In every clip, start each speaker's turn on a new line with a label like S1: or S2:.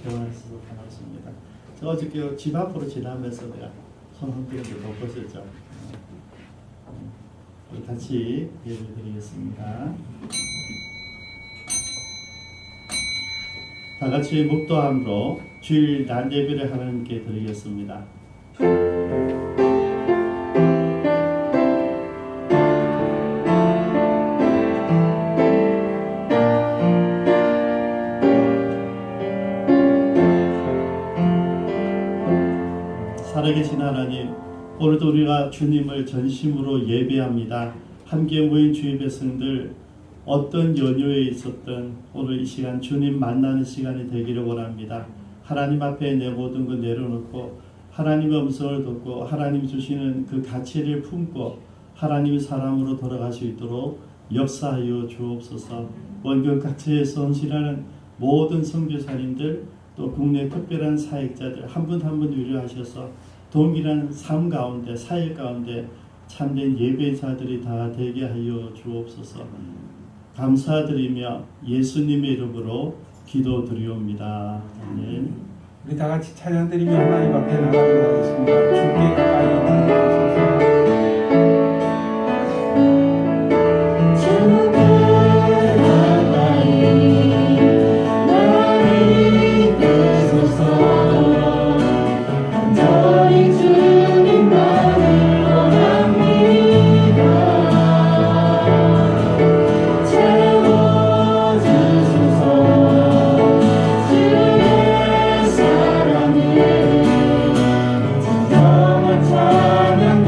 S1: 개원하셔서 반갑습니다. 저 어저께 집 앞으로 지나면서 내가 손 흔드는데 못 보셨죠? 우리 같이 예배 드리겠습니다. 다 같이 묵도함으로 주일 낮 예배를 하나님께 드리겠습니다. 살아계신 하나님, 오늘도 우리가 주님을 전심으로 예배합니다. 함께 모인 주의 백성들 어떤 연유에 있었던 오늘 이 시간 주님 만나는 시간이 되기를 원합니다. 하나님 앞에 내 모든 것 내려놓고 하나님의 음성을 듣고 하나님 주시는 그 가치를 품고 하나님의 사람으로 돌아갈 수 있도록 역사하여 주옵소서. 원경 각처에 성실하는 모든 선교사님들 또 국내 특별한 사역자들 한 분 한 분 위로하셔서 동일한 삶 가운데 사역 가운데 참된 예배자들이 다 되게 하여 주옵소서. 감사드리며 예수님의 이름으로 기도드리옵니다. 아멘.
S2: 우리 다 같이 찬양드리며 하나님 앞에 나가도록 하겠습니다. 주께 가까이 들어오소서.
S3: 사랑해 진정한 찬양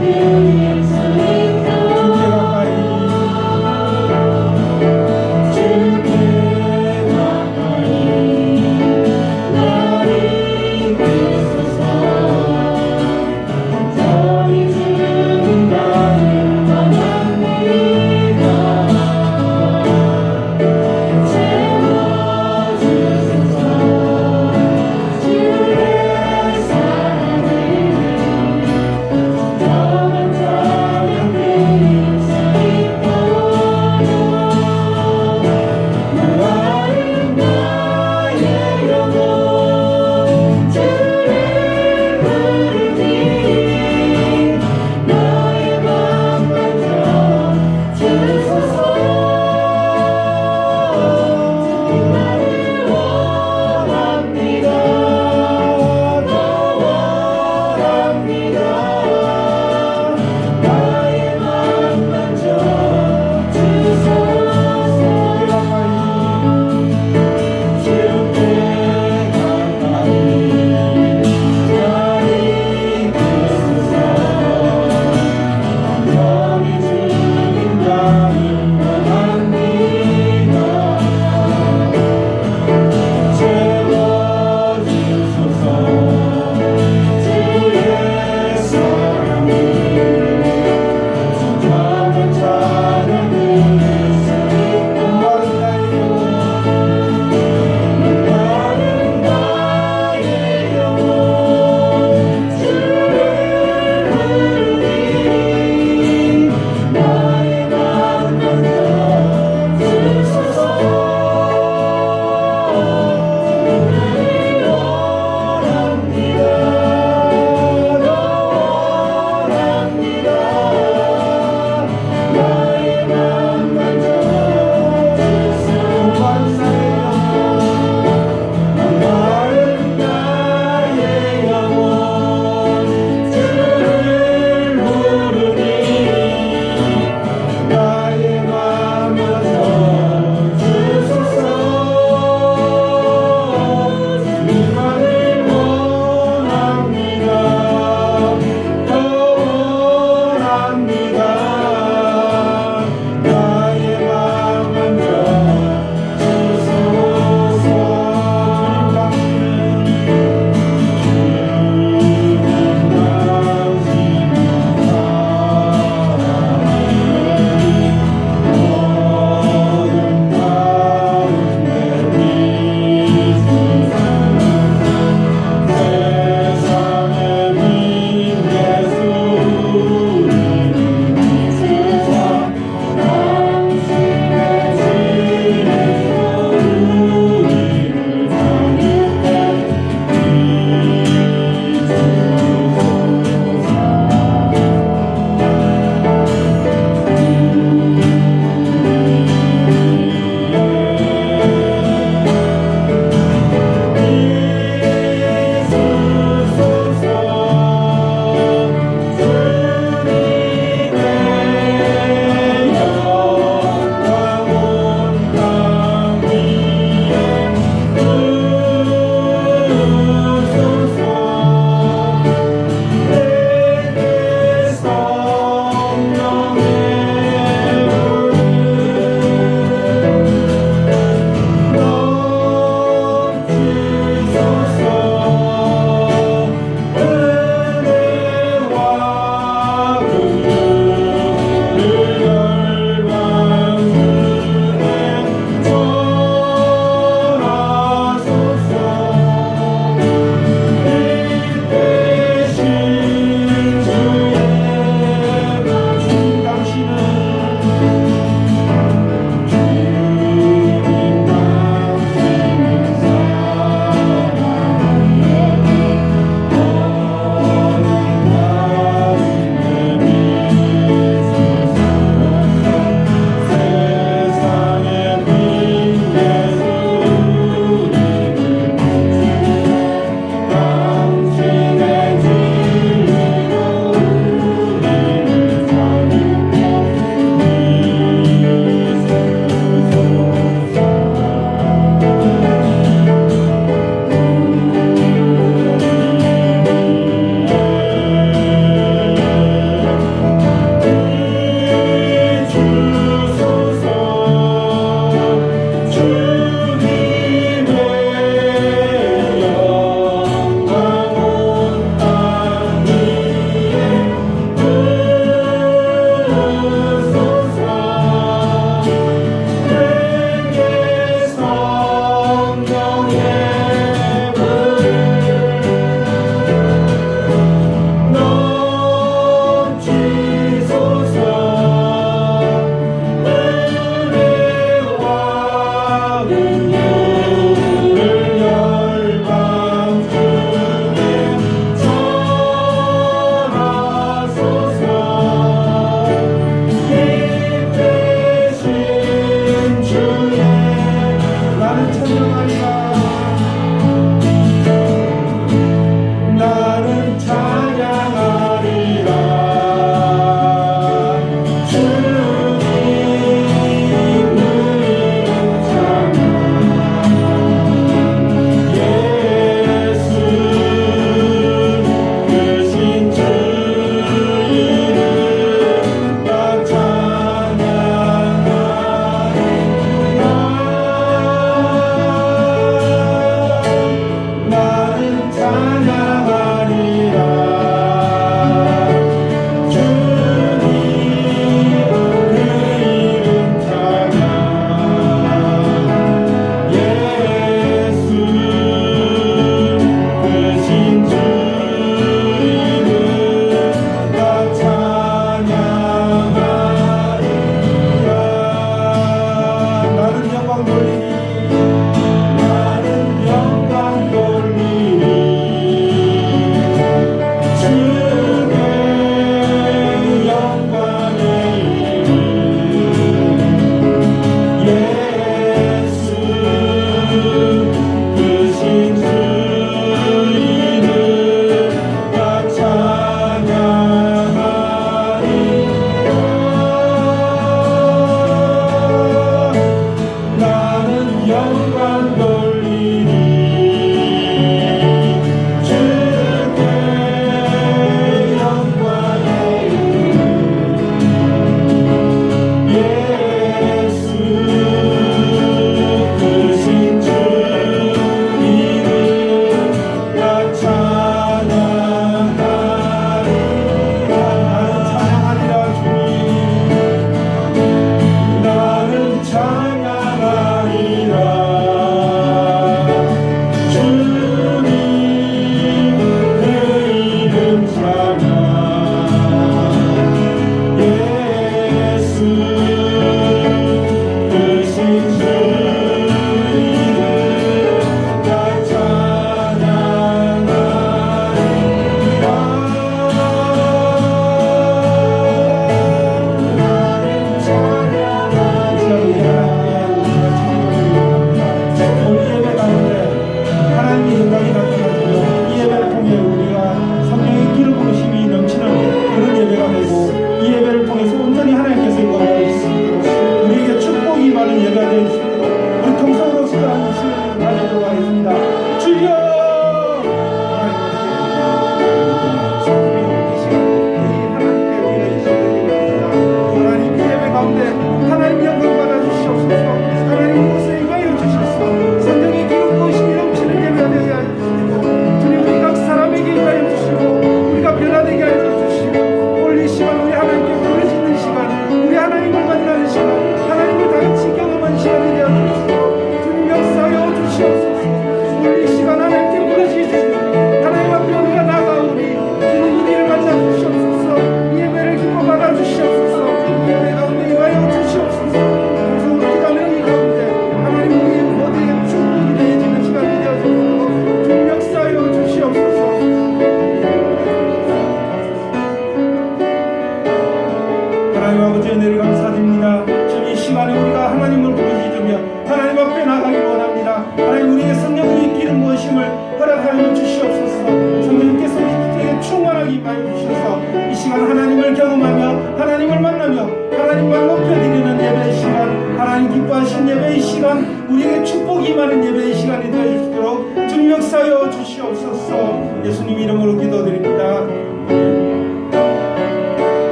S2: 거룩한 하나님을 경험하며 하나님을 만나며 하나님만 높여드리는 예배의 시간, 하나님 기뻐하신 예배의 시간, 우리에게 축복이 많은 예배의 시간이 되어주도록 주님 역사하여 주시옵소서. 예수님 이름으로 기도드립니다.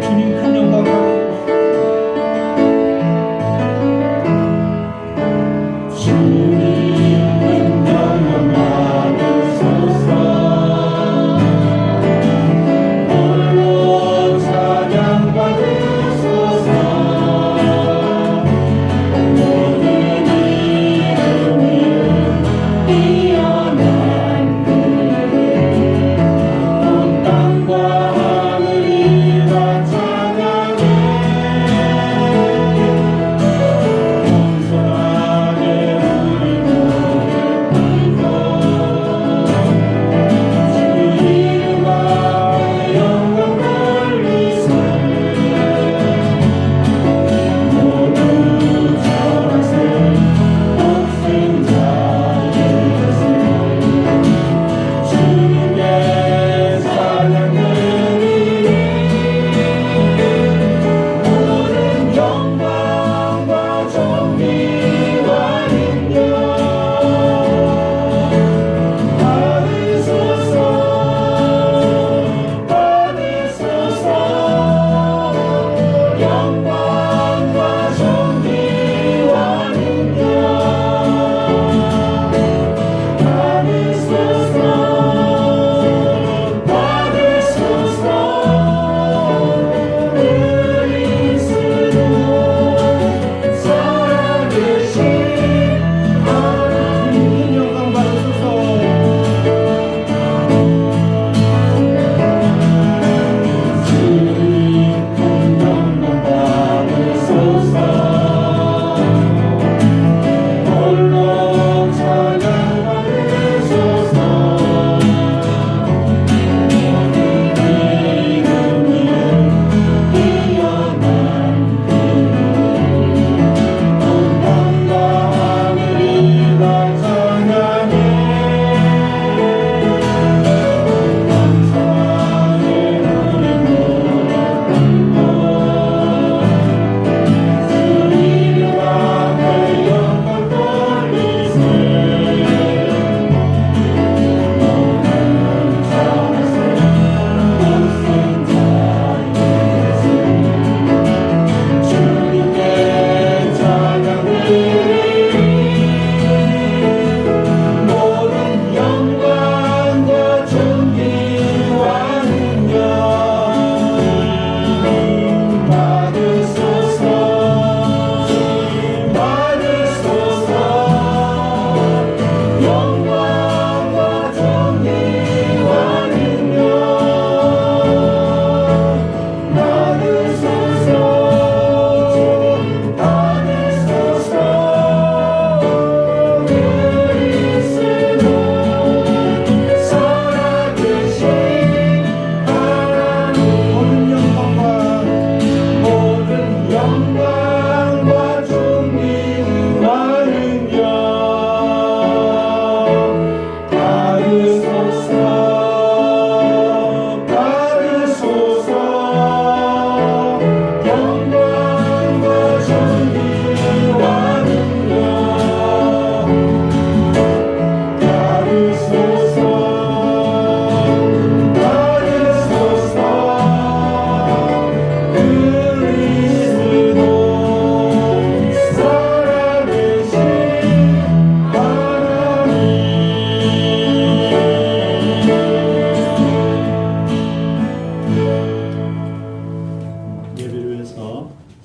S2: 주님 큰 영광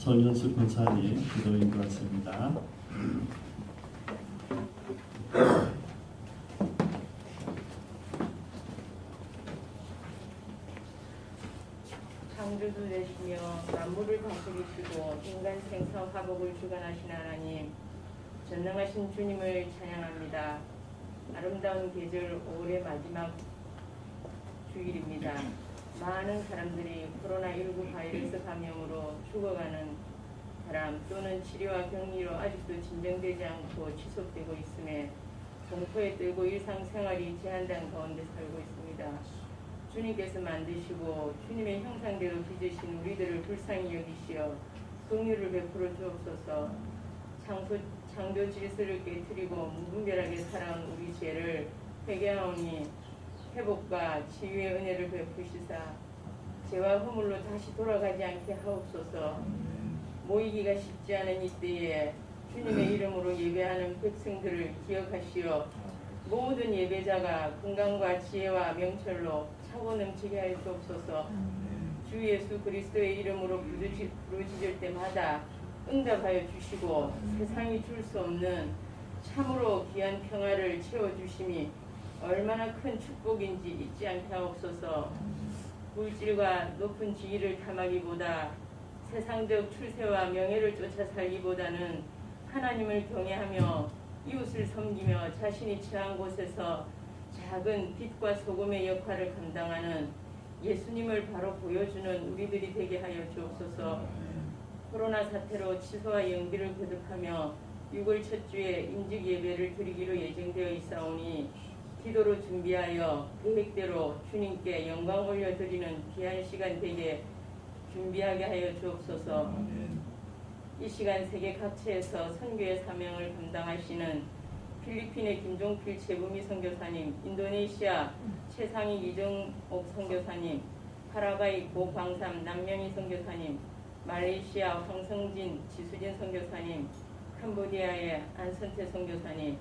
S1: 손현수 권사님 기도 인도하십니다.
S3: 창조주 되시며 만물을 다스리시고 인간 생사 화복을 주관하신 하나님, 전능하신 주님을 찬양합니다. 아름다운 계절 5월의 마지막 주일입니다. 많은 사람들이 코로나19 바이러스 감염으로 죽어가는 사람 또는 치료와 격리로 아직도 진정되지 않고 지속되고 있음에 공포에 떨고 일상생활이 제한된 가운데 살고 있습니다. 주님께서 만드시고 주님의 형상대로 빚으신 우리들을 불쌍히 여기시어 긍휼을 베풀어 주옵소서. 창조 질서를 깨뜨리고 무분별하게 살아온 우리 죄를 회개하오니 회복과 치유의 은혜를 베푸시사 죄와 허물로 다시 돌아가지 않게 하옵소서. 모이기가 쉽지 않은 이때에 주님의 이름으로 예배하는 백성들을 기억하시어 모든 예배자가 건강과 지혜와 명철로 차고 넘치게 하여 주옵소서. 주 예수 그리스도의 이름으로 부르짖을 때마다 응답하여 주시고 세상이 줄 수 없는 참으로 귀한 평화를 채워주심이 얼마나 큰 축복인지 잊지 않게 하옵소서. 물질과 높은 지위를 탐하기보다 세상적 출세와 명예를 쫓아 살기보다는 하나님을 경외하며 이웃을 섬기며 자신이 처한 곳에서 작은 빛과 소금의 역할을 감당하는 예수님을 바로 보여주는 우리들이 되게 하여 주옵소서. 코로나 사태로 취소와 연기를 거듭하며 6월 첫 주에 임직 예배를 드리기로 예정되어 있사오니 기도로 준비하여 계획대로 주님께 영광 올려드리는 귀한 시간 되게 준비하게 하여 주옵소서. 이 시간 세계 각처에서 선교의 사명을 감당하시는 필리핀의 김종필 최부미 선교사님, 인도네시아 최상희 이정옥 선교사님, 파라과이 고광삼 남명희 선교사님, 말레이시아 황성진 지수진 선교사님, 캄보디아의 안선태 선교사님,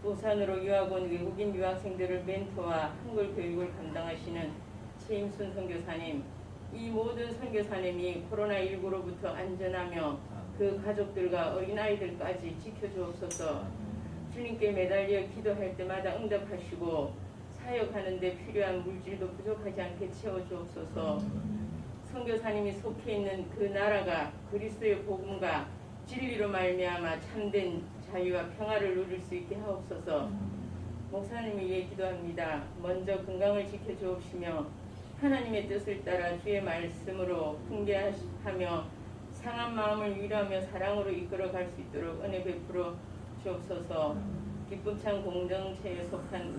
S3: 부산으로 유학 온 외국인 유학생들을 멘토와 한글 교육을 감당하시는 최임순 선교사님, 이 모든 선교사님이 코로나19로부터 안전하며 그 가족들과 어린아이들까지 지켜주옵소서. 주님께 매달려 기도할 때마다 응답하시고 사역하는 데 필요한 물질도 부족하지 않게 채워주옵소서. 선교사님이 속해 있는 그 나라가 그리스도의 복음과 진리로 말미암아 참된 자유와 평화를 누릴 수 있게 하옵소서. 목사님을 위해 기도합니다. 먼저 건강을 지켜주옵시며 하나님의 뜻을 따라 주의 말씀으로 훈계하며 상한 마음을 위로하며 사랑으로 이끌어갈 수 있도록 은혜 베풀어 주옵소서. 기쁨찬 공동체에 속한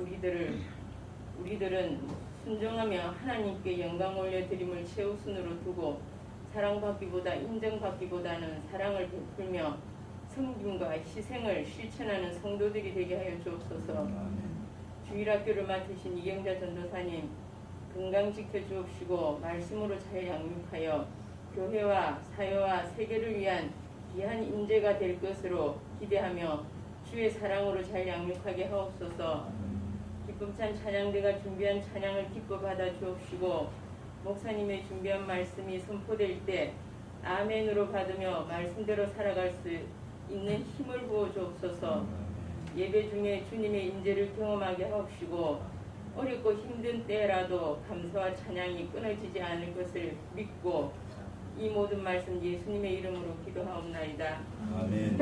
S3: 우리들은 순종하며 하나님께 영광 올려드림을 최우선으로 두고 사랑받기보다 인정받기보다는 사랑을 베풀며 섬김과 희생을 실천하는 성도들이 되게 하여 주옵소서. 주일학교를 맡으신 이경자 전도사님 건강 지켜주옵시고 말씀으로 잘 양육하여 교회와 사회와 세계를 위한 귀한 인재가 될 것으로 기대하며 주의 사랑으로 잘 양육하게 하옵소서. 기쁨찬 찬양대가 준비한 찬양을 기뻐 받아 주옵시고 목사님의 준비한 말씀이 선포될 때 아멘으로 받으며 말씀대로 살아갈 수 있는 힘을 부어 주옵소서. 예배 중에 주님의 인재를 경험하게 하옵시고 어렵고 힘든 때라도 감사와 찬양이 끊어지지 않을 것을 믿고 이 모든 말씀 예수님의 이름으로 기도하옵나이다.
S4: 아멘.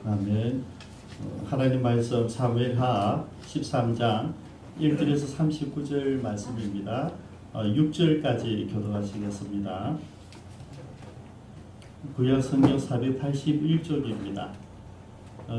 S1: 아멘. 하나님 말씀 사무엘하 13장 1절에서 39절 말씀입니다. 6절까지 교독하시겠습니다. 구약 성경 481쪽입니다.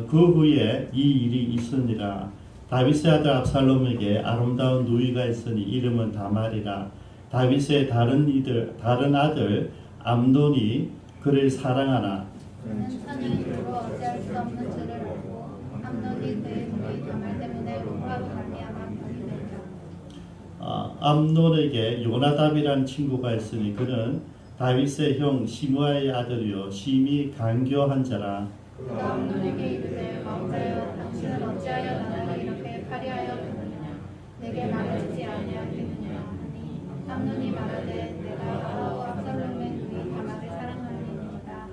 S1: 그 후에 이 일이 있으니라. 다윗의 아들 압살롬에게 아름다운 누이가 있으니 이름은 다말이라. 다윗의 다른 아들 암논이 그를 사랑하나
S5: 그는 선을 이루고 어찌할 수 없는 죄를 알고 암논이 그의 누이 다말 때문에 욕하고 말미암아 병이 들었다.
S1: 암논에게 요나답이라는 친구가 있으니 그는 다윗의 형 시므아의 아들이요 심히 간교한 자라.
S5: 그가 암논에게 이르되 왕자여 당신은 어찌하여 나를 이렇게 파리하여 두느냐 내게 말해주지 아니하겠느냐 하니 암논이 말하되 내가 바로 압살롬의 누이 다말을 사랑함이니이다.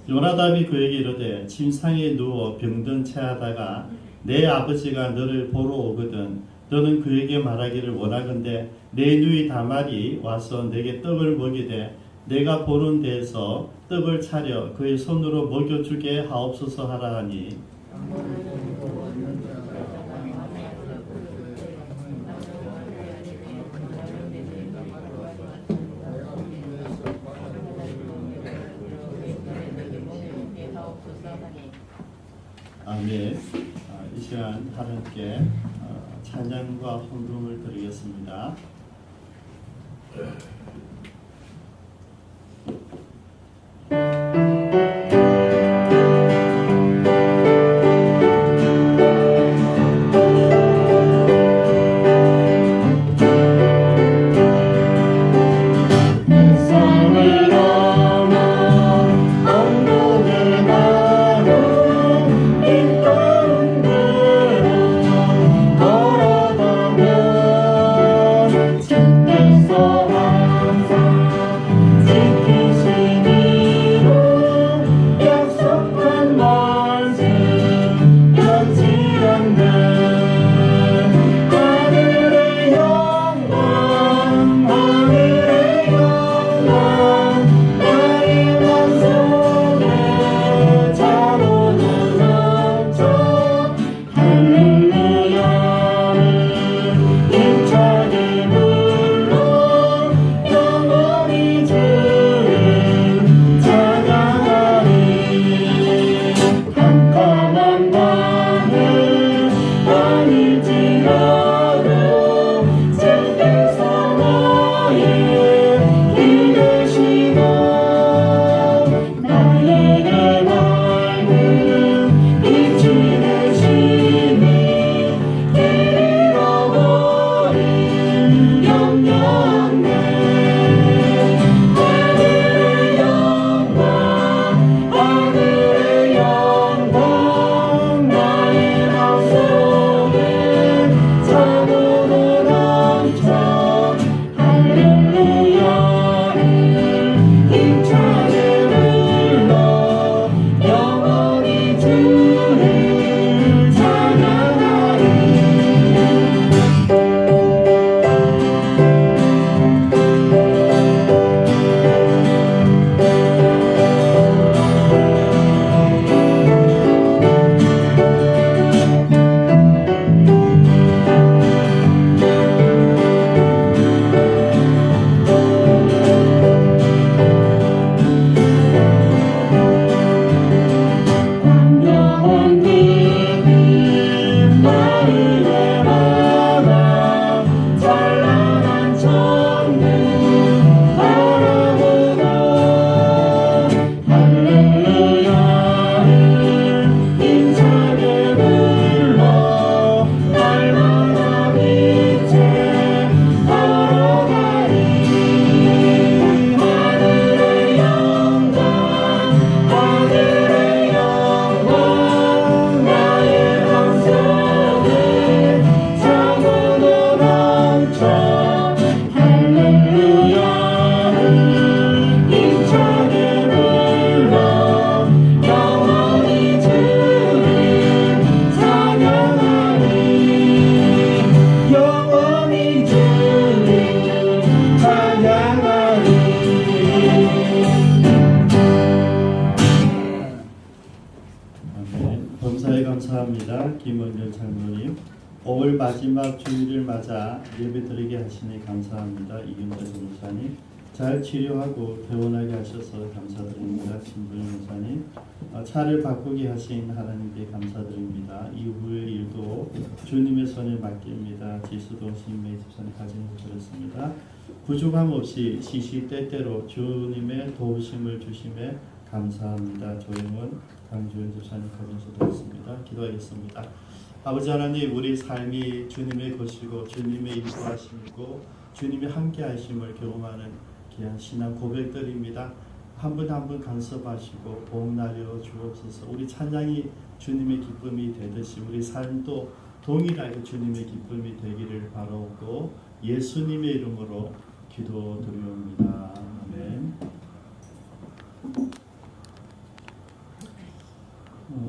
S1: 요나답이 그에게 이르되 침상에 누워 병든 채하다가 내 아버지가 너를 보러 오거든 너는 그에게 말하기를 원하건대 내 누이 다말이 와서 내게 떡을 먹이되 내가 보는 데에서 떡을 차려 그의 손으로 먹여주게 하옵소서 하라 하니 아멘. 이 시간 하나님께 찬양과 헌금을 드리겠습니다. 감사합니다. 김원열 장로님. 5월 마지막 주일을 맞아 예배드리게 하시니 감사합니다. 이경재 전무사님. 잘 치료하고 퇴원하게 하셔서 감사드립니다. 신부영 목사님. 차를 바꾸게 하신 하나님께 감사드립니다. 이후의 일도 주님의 손에 맡깁니다. 지수동 신매 집사님 가정을 드렸습니다. 부족함 없이 시시때때로 주님의 도우심을 주심에 감사합니다. 조영원 강주현 집사님 가정에서 드렸습니다. 기도하겠습니다. 아버지 하나님, 우리 삶이 주님의 것이고 주님의 인도하심이고 주님의 함께 하심을 경험하는 귀한 신앙 고백들입니다. 한 분 한 분 간섭하시고 복 나려 주옵소서. 우리 찬양이 주님의 기쁨이 되듯이 우리 삶도 동일하게 주님의 기쁨이 되기를 바라고 예수님의 이름으로 기도드리옵니다. 아멘.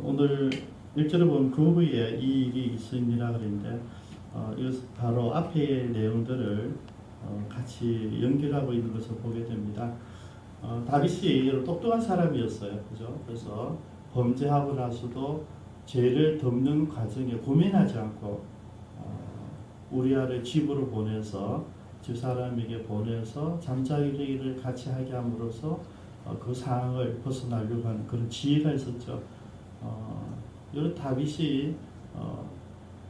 S1: 오늘 1절에 보면 그 후에 이 일이 있으니라 그랬는데 이것은 바로 앞의 내용들을 같이 연결하고 있는 것을 보게 됩니다. 다윗이 똑똑한 사람이었어요. 그죠? 그래서 범죄하고 나서도 죄를 덮는 과정에 고민하지 않고 우리아를 집으로 보내서 집사람에게 보내서 잠자기를 같이 하게 함으로써 그 상황을 벗어나려고 하는 그런 지혜가 있었죠. 이런 다윗이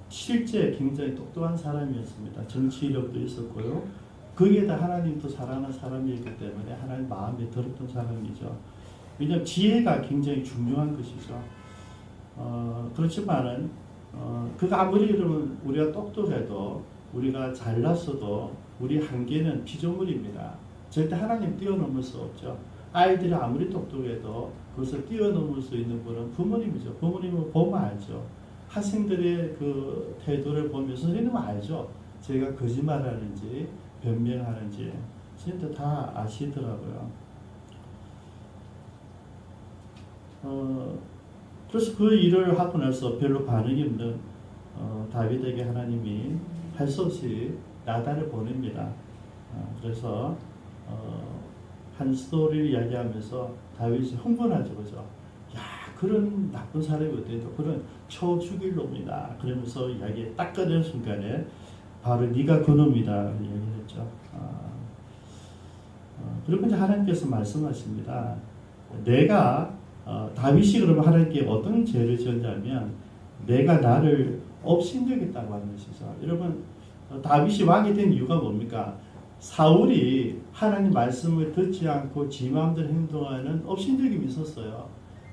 S1: 실제 굉장히 똑똑한 사람이었습니다. 정치력도 있었고요. 거기에다 하나님도 사랑하는 사람이었기 때문에 하나님 마음에 들었던 사람이죠. 왜냐하면 지혜가 굉장히 중요한 것이죠. 그렇지만은 그가 아무리 그러면 우리가 똑똑해도 우리가 잘났어도 우리 한계는 피조물입니다. 절대 하나님 뛰어넘을 수 없죠. 아이들이 아무리 똑똑해도 그것을 뛰어넘을 수 있는 분은 부모님이죠. 부모님은 보면 알죠. 학생들의 그 태도를 보면서 선생님은 알죠. 제가 거짓말하는지 변명하는지 선생님들 다 아시더라고요. 그래서 그 일을 하고 나서 별로 반응이 없는 다윗에게 하나님이 할 수 없이 나단을 보냅니다. 그래서 한 스토리를 이야기하면서 다윗이 흥분하죠. 그죠? 야, 그런 나쁜 사람이 어디 있어? 그런 쳐 죽일 놈이다. 그러면서 이야기 딱 꺼내는 순간에 바로 네가 그 놈이다. 이야기했죠. 그리고 이제 하나님께서 말씀하십니다. 내가 다윗이 그러면 하나님께 어떤 죄를 지었냐면 내가 나를 업신여겼다고 하는 것이죠. 여러분 다윗이 왕이 된 이유가 뭡니까? 사울이 하나님 말씀을 듣지 않고 지 마음대로 행동하는 업신여김이 있었어요.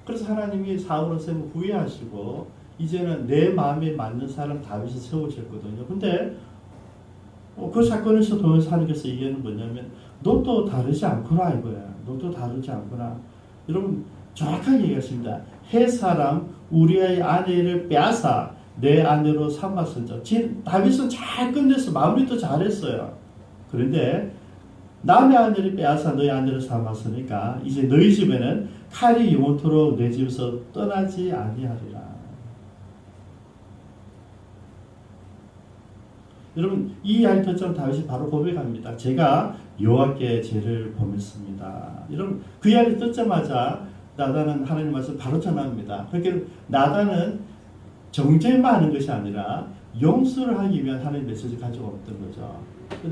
S1: 그래서 하나님이 사울을 세우고 후회하시고 이제는 내 마음에 맞는 사람 다윗을 세우셨거든요. 근데 그 사건에서 통해서 하나님께서 얘기하는 뭐냐면 너도 다르지 않구나 이거야. 너도 다르지 않구나. 여러분 정확하게 얘기하십니다. 해 사람 우리의 아내를 빼앗아 내 아내로 삼았었죠. 다윗은 잘 끝내서 마무리도 잘했어요. 그런데 남의 아내를 빼앗아 너희 아내를 삼았으니까 이제 너희 집에는 칼이 영원토록 내 집에서 떠나지 아니하리라. 여러분 이 이야기 듣자면 다윗이 바로 고백합니다. 제가 여호와께 죄를 범했습니다. 여러분 그 이야기 듣자마자 나단은 하나님 말씀 바로 전합니다. 그러니까 나단은 정죄만 하는 것이 아니라 용서를 하기 위한 하나님의 메시지를 가지고 없던 거죠.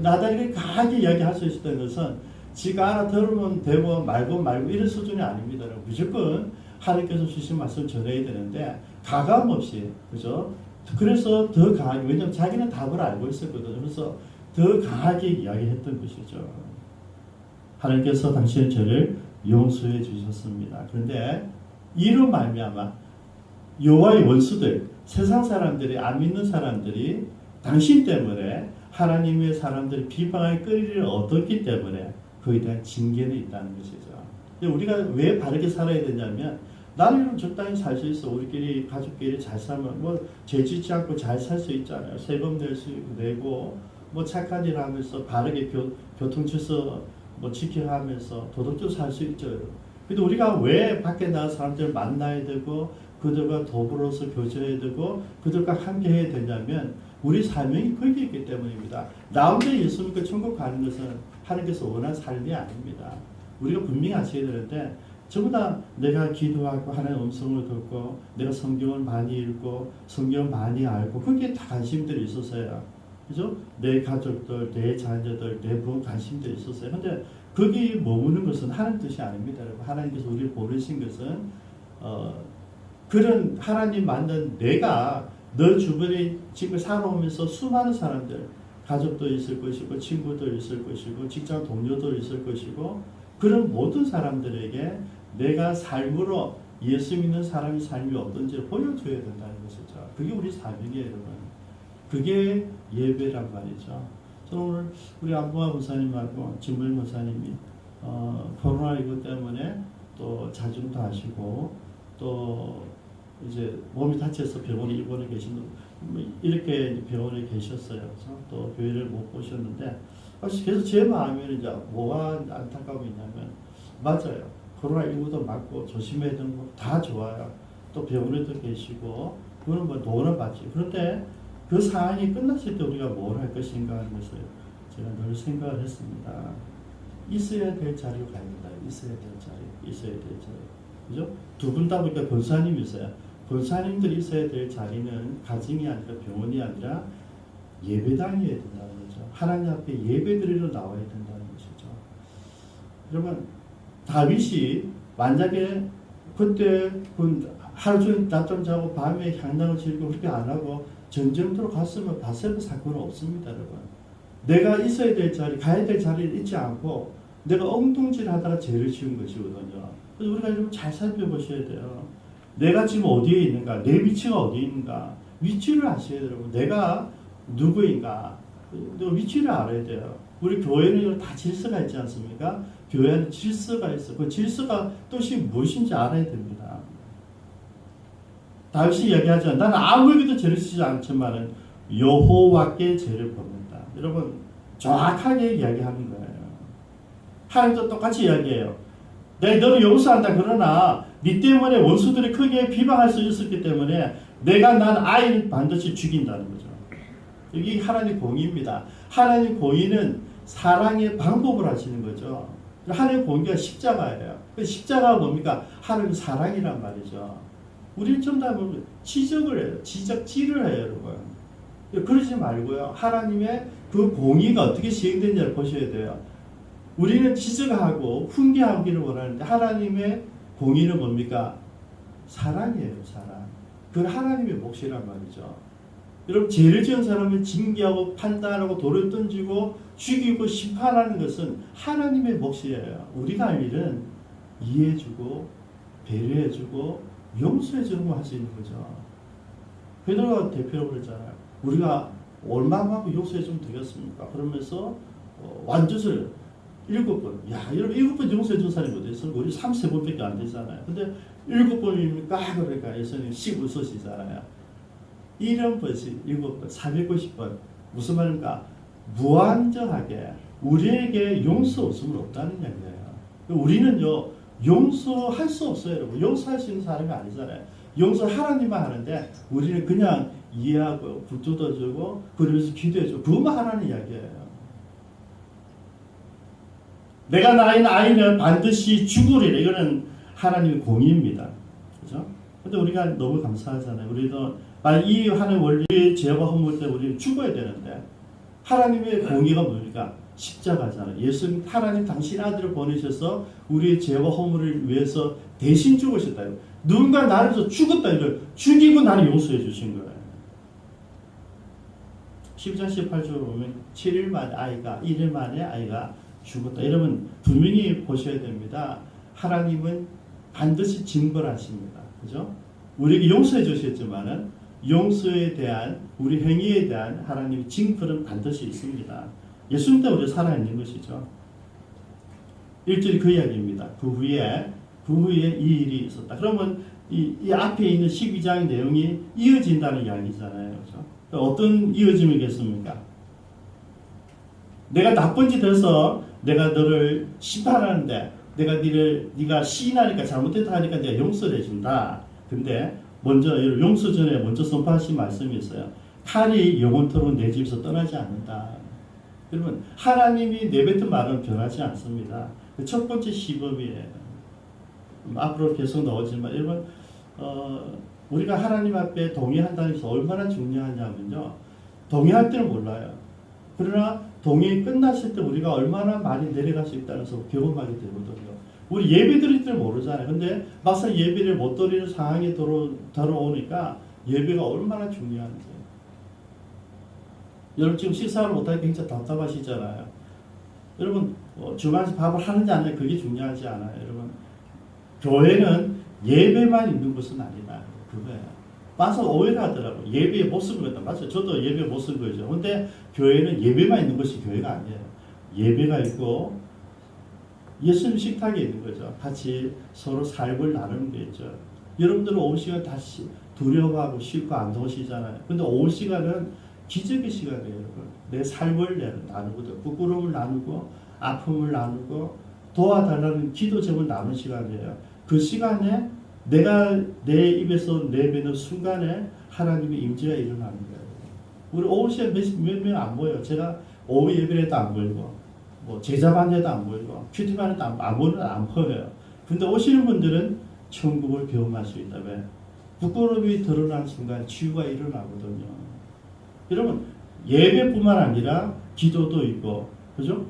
S1: 나단이 강하게 이야기할 수 있었던 것은 지가 알아들으면 되고 말고 이런 수준이 아닙니다. 무조건 하나님께서 주신 말씀을 전해야 되는데 가감 없이 그죠? 그래서 더 강하게 왜냐하면 자기는 답을 알고 있었거든요. 그래서 더 강하게 이야기했던 것이죠. 하나님께서 당신의 죄를 용서해 주셨습니다. 그런데 이로 말미암아 여호와의 원수들 세상 사람들이 안 믿는 사람들이 당신 때문에 하나님의 사람들이 비방할 거리를 얻었기 때문에 그에 대한 징계는 있다는 것이죠. 우리가 왜 바르게 살아야 되냐면 나는 적당히 살 수 있어. 우리끼리 가족끼리 잘 살면 뭐 죄 짓지 않고 잘 살 수 있잖아요. 세금 낼 수 내고 뭐 착한 일 하면서 바르게 교통 질서 뭐 지켜가면서 도덕적으로 살 수 있죠. 근데 우리가 왜 밖에 나가 사람들을 만나야 되고 그들과 더불어서 교제해야 되고 그들과 함께 해야 되냐면 우리 사명이 거기에 있기 때문입니다. 나 혼자 예수 믿고 천국 가는 것은 하나님께서 원하는 삶이 아닙니다. 우리가 분명히 아셔야 되는데 전부 다 내가 기도하고 하나님의 음성을 듣고 내가 성경을 많이 읽고 성경을 많이 알고 거기에 다 관심들이 있었어요. 그죠? 내 가족들, 내 자녀들, 내 부모 관심들이 있었어요. 근데 거기 머무는 것은 하나님 뜻이 아닙니다. 하나님께서 우리를 보내신 것은 그런 하나님 만든 내가 너 주변에 지금 살아오면서 수많은 사람들 가족도 있을 것이고 친구도 있을 것이고 직장 동료도 있을 것이고 그런 모든 사람들에게 내가 삶으로 예수 믿는 사람의 삶이 어떤지 보여줘야 된다는 것이죠. 그게 우리 사명이에요, 여러분. 그게 예배란 말이죠. 저는 오늘 우리 안보아 목사님하고 진물 목사님이 코로나19 때문에 또 자중도 하시고 또 이제 몸이 다쳐서 병원에 입원해 계신 이렇게 병원에 계셨어요. 그래서 또 교회를 못 보셨는데 그래서 제 마음에는 이제 뭐가 안타까움이 있냐면 맞아요. 코로나19도 맞고 조심해야 되는 거 다 좋아요. 또 병원에도 계시고 그거는 뭐 노는 받지. 그런데 그 상황이 끝났을 때 우리가 뭘 할 것인가 하는 것을 제가 늘 생각을 했습니다. 있어야 될 자리로 가야 된다. 있어야 될 자리, 있어야 될 자리. 그죠? 두 분 다 보니까 권사님이 있어요. 권사님들이 있어야 될 자리는 가정이 아니라 병원이 아니라 예배당이어야 된다는 거죠. 하나님 앞에 예배드리러 나와야 된다는 것이죠. 여러분, 다윗이 만약에 그때 하루 종일 낮잠 자고 밤에 향락을 즐기고 그렇게 안 하고 전쟁터로 갔으면 바세바 사건은 없습니다, 여러분. 내가 있어야 될 자리, 가야 될 자리를 잊지 않고 내가 엉뚱질 하다가 죄를 지은 것이거든요. 그래서 우리가 좀 잘 살펴보셔야 돼요. 내가 지금 어디에 있는가, 내 위치가 어디에 있는가, 위치를 아셔야 돼요. 내가 누구인가, 위치를 알아야 돼요. 우리 교회는 다 질서가 있지 않습니까? 교회는 질서가 있어. 그 질서가 뜻이 무엇인지 알아야 됩니다. 다윗이 얘기하죠. 나는 아무에게도 죄를 지지 않지만은 여호와께 죄를 범한다. 여러분 정확하게 이야기하는 거예요. 하나님도 똑같이 이야기해요. 내가 너를 용서한다. 그러나 네 때문에 원수들이 크게 비방할 수 있었기 때문에 내가 난 아이를 반드시 죽인다는 거죠. 이게 하나님의 공의입니다. 하나님의 공의는 사랑의 방법을 하시는 거죠. 하나님의 공의가 십자가예요. 십자가가 뭡니까? 하나님의 사랑이란 말이죠. 우리는 좀 다 지적을 해요. 지적질을 해요, 여러분. 그러지 말고요. 하나님의 그 공의가 어떻게 시행되는지를 보셔야 돼요. 우리는 지적하고 훈계하기를 원하는데 하나님의 공의는 뭡니까? 사랑이에요, 사랑. 그건 하나님의 몫이란 말이죠. 여러분, 죄를 지은 사람을 징계하고 판단하고 돌을 던지고 죽이고 심판하는 것은 하나님의 몫이에요. 우리가 할 일은 이해해주고 배려해주고 용서해주는 거 할 수 있는 거죠. 베드로가 대표로 그랬잖아요. 우리가 얼마만큼 용서해주면 되겠습니까? 그러면서 완전을 7번. 야, 여러분 7번 용서해준 사람이 어디 있어? 우리 3-4번밖에 안 되잖아요. 근데 7번이니까 그러니까 예수님 15서시잖아요. 이런 것이 7번, 490번. 무슨 말입니까? 무한정하게 우리에게 용서 없으면 없다는 얘기예요. 우리는요, 용서할 수 없어요, 여러분. 용서할 수 있는 사람이 아니잖아요. 용서 하나님만 하는데 우리는 그냥 이해하고 붙들어주고 그러면서 기도해주고 그것만 하라는 이야기예요. 내가 낳은 아이는 반드시 죽으리라. 이거는 하나님의 공의입니다. 그죠? 근데 우리가 너무 감사하잖아요. 우리도 이 하나의 원리의 죄와 허물 때문에 우리는 죽어야 되는데 하나님의 공의가 뭡니까? 십자가잖아요. 예수님, 하나님 당신 아들을 보내셔서 우리의 죄와 허물을 위해서 대신 죽으셨다. 누군가 나를 위해서 죽었다. 이걸 죽이고 나를 용서해 주신 거예요. 12장 18절을 보면 7일 만에 아이가 1일 만에 아이가 죽었다. 여러분 분명히 보셔야 됩니다. 하나님은 반드시 징벌하십니다. 그죠? 우리에게 용서해 주셨지만은 용서에 대한 우리 행위에 대한 하나님의 징벌은 반드시 있습니다. 예수님 때문에 우리가 살아있는 것이죠. 1절이 그 이야기입니다. 그 후에 이 일이 있었다. 그러면 이 앞에 있는 12장의 내용이 이어진다는 이야기잖아요. 그죠? 어떤 이어짐이겠습니까? 내가 나쁜 짓 해서 내가 너를 심판하는데 네가 시인하니까 잘못했다 하니까 내가 용서를 해준다. 근데 먼저 용서 전에 먼저 선포하신 말씀이 있어요. 칼이 영원토록 내 집에서 떠나지 않는다. 여러분 하나님이 내뱉은 말은 변하지 않습니다. 첫 번째 시범이에요. 앞으로 계속 나오지만 여러분 우리가 하나님 앞에 동의한다는 것이 얼마나 중요하냐면요. 동의할 때는 몰라요. 그러나 동의 끝났을 때 우리가 얼마나 많이 내려갈 수 있다는 것을 경험하게 되거든요. 우리 예배 드릴 때는 모르잖아요. 근데 막상 예배를 못 드리는 상황이 들어오니까 예배가 얼마나 중요한지. 여러분 지금 식사를 못하니까 굉장히 답답하시잖아요. 여러분 주말에서 밥을 하는지 안 하는지 그게 중요하지 않아요. 여러분 교회는 예배만 있는 것은 아니다. 그거예요. 와서 오해를 하더라고요. 예배의 모습을 갖다. 맞아요. 저도 예배의 모습을 보이죠. 근데 교회는 예배만 있는 것이 교회가 아니에요. 예배가 있고 예수님 식탁에 있는 거죠. 같이 서로 삶을 나누는 게 있죠. 여러분들은 오후 시간 다시 두려워하고 싫고 안 좋으시잖아요. 근데 오후 시간은 기적의 시간이에요. 여러분. 내 삶을 나누고 부끄러움을 나누고 아픔을 나누고 도와달라는 기도 제목을 나누는 시간이에요. 그 시간에 내가 내 입에서 내뱉는 순간에 하나님의 임재가 일어나는 거예요. 우리 오후 시간 몇 명 안 보여요. 제가 오후 예배에도 안 보이고 뭐 제자반에도 안 보이고 큐티반에도 안 보여요. 근데 오시는 분들은 천국을 경험할 수 있다. 왜? 부끄러움이 드러나는 순간 치유가 일어나거든요. 여러분 예배뿐만 아니라 기도도 있고 그죠?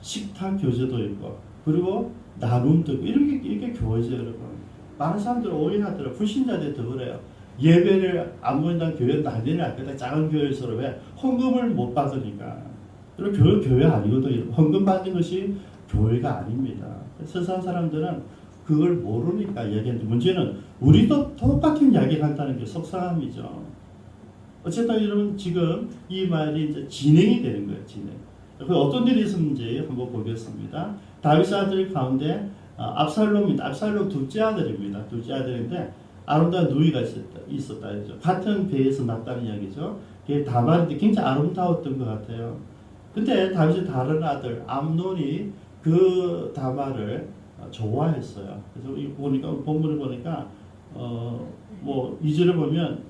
S1: 식탁 교제도 있고 그리고 나눔도 있고 이렇게 교회죠. 여러분 많은 사람들은 오해하더라고요. 불신자들 더 그래요. 예배를 안보인다는 교회 난리는 아니다. 작은 교회에서 왜 헌금을 못 받으니까. 그리고 교회 아니거든요. 헌금 받는 것이 교회가 아닙니다. 세상 사람들은 그걸 모르니까 얘기하는데, 문제는 우리도 똑같은 이야기를 한다는 게 속상함이죠. 어쨌든 여러분, 지금 이 말이 이제 진행이 되는 거예요. 진행. 그 어떤 일이 있었는지 한번 보겠습니다. 다윗 아들 가운데 압살롬입니다. 압살롬 둘째 아들입니다. 둘째 아들인데 아름다운 누이가 있었다. 그죠? 같은 배에서 났다는 이야기죠. 그게 다말인데 굉장히 아름다웠던 것 같아요. 근데 다윗의 다른 아들 암논이 그 다말을 좋아했어요. 그래서 이 보니까 본문을 보니까 뭐 2절에 보면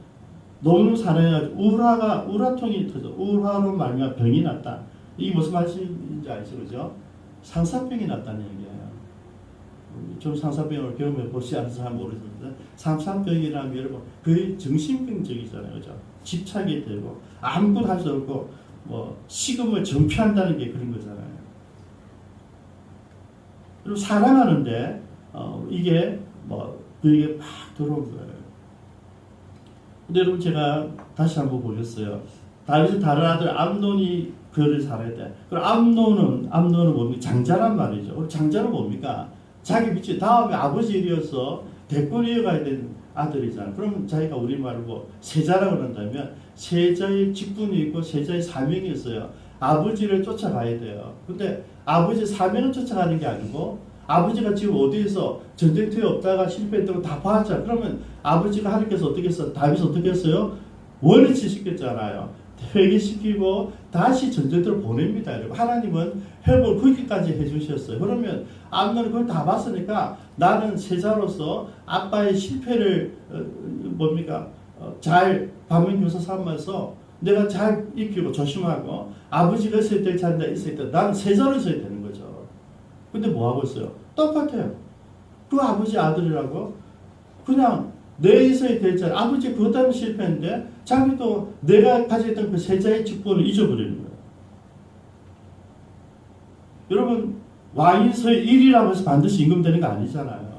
S1: 너무 사랑해가지고 우라통이 터져 우라로 말미암아 병이 났다. 이게 무슨 말씀인지 알죠, 그죠? 상사병이 났다는 얘기예요. 좀 상사병을 경험해 보지 않은 사람 모르겠는데, 상사병이라면 여러분 거의 정신병적이잖아요, 그죠? 집착이 되고 아무것도 할 수 없고 뭐 식음을 정피한다는 게 그런 거잖아요. 그리고 사랑하는데 이게 뭐 그게 막 들어온 거예요. 근데 여러분, 제가 다시 한번 보겠어요. 다윗의 다른 아들 암논이 그를 사랑했대. 그럼 암논은 뭡니까? 장자란 말이죠. 우리 장자는 뭡니까? 자기 밑에 다음에 아버지 일이어서 대권 이어가야 되는 아들이잖아요. 그럼 자기가 우리말로 뭐 세자라고 그런다면 세자의 직분이 있고 세자의 사명이 있어요. 아버지를 쫓아가야 돼요. 근데 아버지 사명을 쫓아가는 게 아니고, 아버지가 지금 어디에서 전쟁터에 없다가 실패했다고 다 봤잖아요. 그러면 아버지가 하나님께서 어떻게 했어요? 다윗이 어떻게 했어요? 원위치 시켰잖아요. 회개시키고 다시 전쟁터로 보냅니다. 여러분. 하나님은 회복을 그렇게까지 해주셨어요. 그러면 암논은 그걸 다 봤으니까 나는 세자로서 아빠의 실패를 잘 반면교사 삼아서 내가 잘 익히고 조심하고 아버지가 있어야 될 자리에 있어야 돼. 나는 세자로 있어야 되는 거죠. 근데 뭐 하고 있어요? 똑같아요. 그 아버지 아들이라고 그냥 내 있어야 될 자리, 아버지 그것 때문에 실패했는데 자기도 내가 가졌던 그 세자의 직분을 잊어버리는 거예요. 여러분, 왕인서의 일이라고 해서 반드시 임금되는 거 아니잖아요.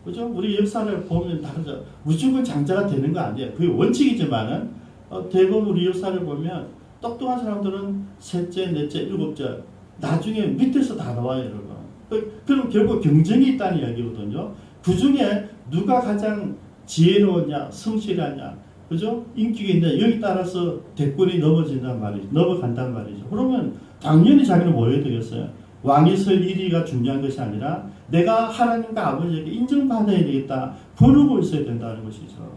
S1: 그죠? 우리 역사를 보면 다르죠. 무조건 장자가 되는 거 아니에요. 그게 원칙이지만은 대부분 우리 역사를 보면 똑똑한 사람들은 셋째, 넷째, 일곱째 나중에 밑에서 다 나와요, 여러분. 그럼 결국 경쟁이 있다는 이야기거든요. 그 중에 누가 가장 지혜로우냐, 성실하냐, 그죠? 인기가 있냐, 여기 따라서 대권이 넘어간단 말이죠. 그러면 당연히 자기는 뭐 해야 되겠어요? 왕이 설 1위가 중요한 것이 아니라 내가 하나님과 아버지에게 인정받아야 되겠다, 부르고 있어야 된다는 것이죠.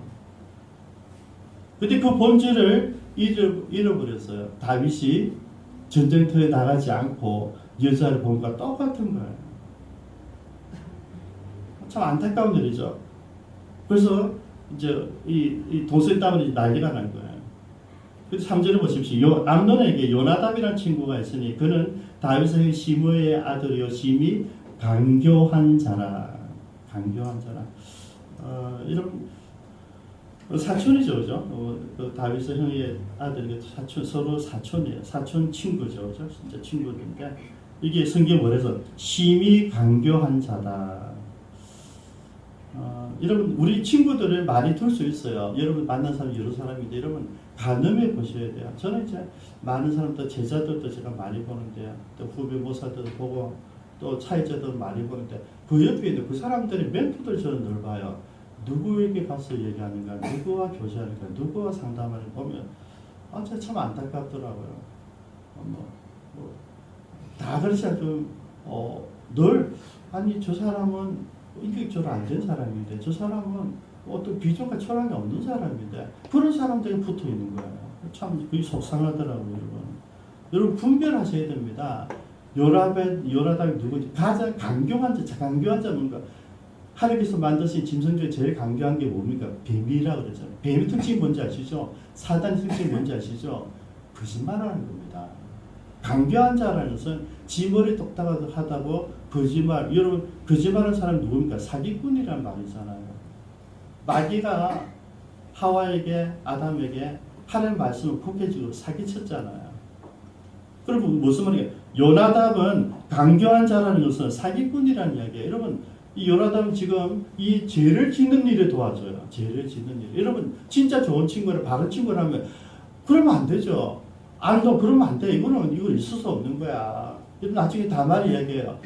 S1: 근데 그 본질을 잃어버렸어요. 다윗이 전쟁터에 나가지 않고 여자를 본 것과 똑같은 거예요. 참 안타까운 일이죠. 그래서 이제 이 동서의 땀이 난리가 난 거예요. 그래서 3절에 보십시오. 암논에게 요나답이라는 친구가 있으니 그는 다윗의 시므의 아들이요 심히 강교한 자라. 이런 사촌이죠, 그죠? 그 다윗의 형의 아들이 서로 사촌이에요. 사촌 친구죠, 그죠? 진짜 친구인데 이게 성경 뭐래서 심히 강교한 자다. 여러분, 우리 친구들을 많이 둘 수 있어요. 여러분 만난 사람이 여러 사람인데 여러분 가늠해 보셔야 돼요. 저는 이제 많은 사람들, 제자들도 제가 많이 보는데, 또 후배 모사들도 보고, 또 차이자들 많이 보는데, 그 옆에 있는 그 사람들의 멘토들 저는 늘 봐요. 누구에게 가서 얘기하는가, 누구와 교제하는가, 누구와 상담하는 거 보면 진짜 참 안타깝더라고요. 다 그렇지 않고 늘 아니 저 사람은 인격적으로 안 된 사람인데 저 사람은 어떤 비전과 철학이 없는 사람인데 그런 사람들이 붙어 있는 거예요. 참 그게 속상하더라고요, 여러분. 분별하셔야 됩니다. 요나답이 누구지? 가장 강경한 자 뭔가? 하나님께서 만드신 짐승 중에 제일 강경한 게 뭡니까? 뱀이라고 그러잖아요. 뱀의 특징이 뭔지 아시죠? 사단의 특징이 뭔지 아시죠? 거짓말하는 겁니다. 강경한 자라는 것은 지 머리 똑딱하다고 거짓말. 여러분, 거짓말하는 사람이 누굽니까? 사기꾼이란 말이잖아요. 마귀가 하와에게, 아담에게 하나님의 말씀을 폭해주고 사기쳤잖아요. 그리고 무슨 말이에요? 요나답은 강경한 자라는 것은 사기꾼이라는 이야기예요. 여러분, 이 요나단은 지금 이 죄를 짓는 일에 도와줘요. 죄를 짓는 일. 여러분 진짜 좋은 친구를 바른 친구라면 그러면 안 되죠. 너 그러면 안 돼. 이건 있을 수 없는 거야. 나중에 다말이 얘기해요.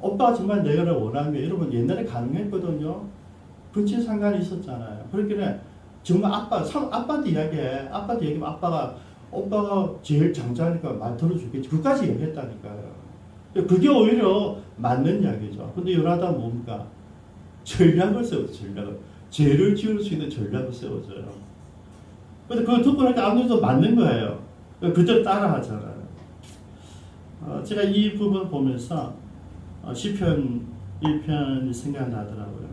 S1: 오빠가 정말 내가 원하면 여러분 옛날에 가능했거든요. 근친 상관이 있었잖아요. 그러니까 정말 아빠한테 이야기해. 아빠한테 얘기하면 오빠가 제일 장자니까 말 들어주겠지. 그까지 얘기했다니까요. 그게 오히려 맞는 이야기죠. 근데 요나단 뭡니까? 전략을 세워서 전략을. 죄를 지을 수 있는 전략을 세워줘요. 근데 그거 듣고 나니까 아무래도 맞는 거예요. 그대로 따라 하잖아요. 제가 이 부분 보면서 시편 1편이 생각나더라고요.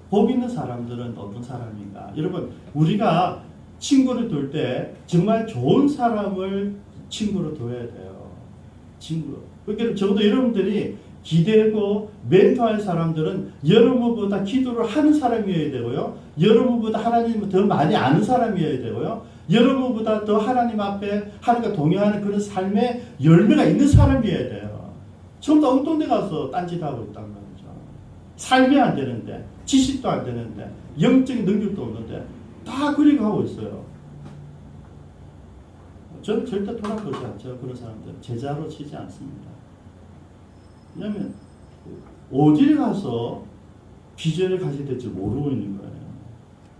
S1: 복 있는 사람들은 어떤 사람인가? 여러분, 우리가 친구를 둘 때 정말 좋은 사람을 친구로 둬야 돼요. 친구. 그러니까 적어도 여러분들이 기대고 멘토할 사람들은 여러분보다 기도를 하는 사람이어야 되고요. 여러분보다 하나님을 더 많이 아는 사람이어야 되고요. 여러분보다 더 하나님 앞에 하나님과 동행하는 그런 삶의 열매가 있는 사람이어야 돼요. 전부 다 엉뚱 데 가서 딴짓하고 있단 말이죠. 삶이 안 되는데, 지식도 안 되는데, 영적인 능력도 없는데 다 그리고 하고 있어요. 저는 절대 돌아보지 않죠. 그런 사람들 제자로 치지 않습니다. 왜냐하면 어디에 가서 비전을 가지게 될지 모르고 있는 거예요.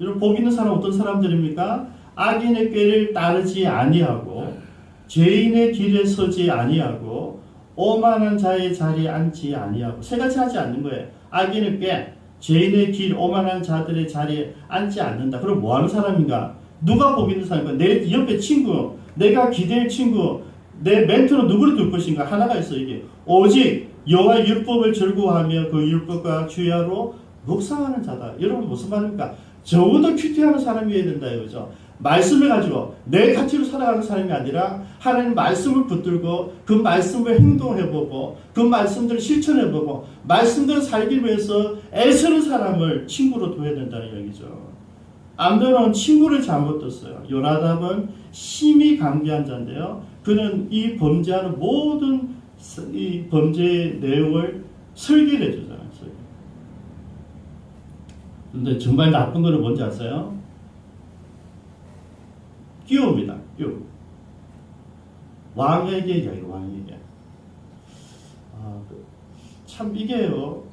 S1: 여러분 복 있는 사람 어떤 사람들입니까? 악인의 꾀를 따르지 아니하고 죄인의 길에 서지 아니하고 오만한 자의 자리에 앉지 아니하고 세 가지 하지 않는 거예요. 악인의 꾀, 죄인의 길, 오만한 자들의 자리에 앉지 않는다. 그럼 뭐 하는 사람인가? 누가 복 있는 사람인가? 내 옆에 친구, 내가 기댈 친구, 내 멘토는 누구를 둘 것인가? 하나가 있어 이게. 오직 여호와의 율법을 즐거워하며 그 율법과 주야로 묵상하는 자다. 여러분 무슨 말입니까? 적어도 큐티하는 사람이어야 된다 이거죠. 말씀을 가지고 내 가치로 살아가는 사람이 아니라 하나님 말씀을 붙들고 그 말씀을 행동해보고 그 말씀들을 실천해보고 말씀대로 살기 위해서 애쓰는 사람을 친구로 둬야 된다는 얘기죠. 암논은 친구를 잘못 뒀어요. 요나답은 심히 강대한 자인데요. 그는 이 범죄하는 모든 이 범죄의 내용을 설계를 해주잖아요. 근데 정말 나쁜 거는 뭔지 아세요? 끼웁니다. 끼움. 왕에게 얘기해요. 왕에게. 참 이게요.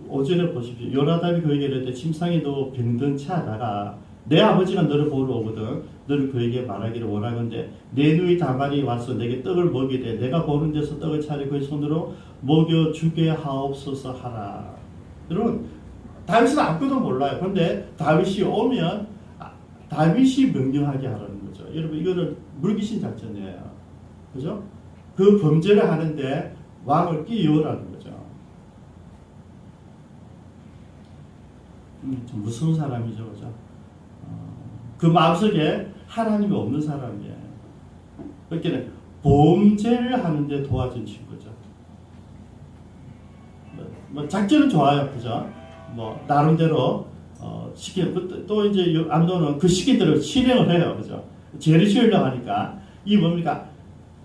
S1: 오전에 보십시오. 요나답이 그에게 이르되 침상에 누워 병든 채 하다가 내 아버지가 너를 보러 오거든 너를 그에게 말하기를 원하건대 내 누이 다말이 와서 내게 떡을 먹이되 내가 보는 데서 떡을 차려 그의 손으로 먹여주게 하옵소서 하라. 여러분 다윗은 아무것도 몰라요. 그런데 다윗이 오면 다윗이 명령하게 하라는 거죠. 여러분 이거는 물귀신 작전이에요. 그죠? 그 범죄를 하는데 왕을 끼워라는 거죠. 좀 무서운 사람이죠. 그죠? 그 마음속에 하나님이 없는 사람이에요. 그러니까 범죄를 하는데 도와준 친구죠. 뭐 작전은 좋아요. 그죠? 뭐 나름대로 또 이제 암논은 그 시기대로 실행을 해요. 그죠? 죄를 지으려고 하니까 이게 뭡니까?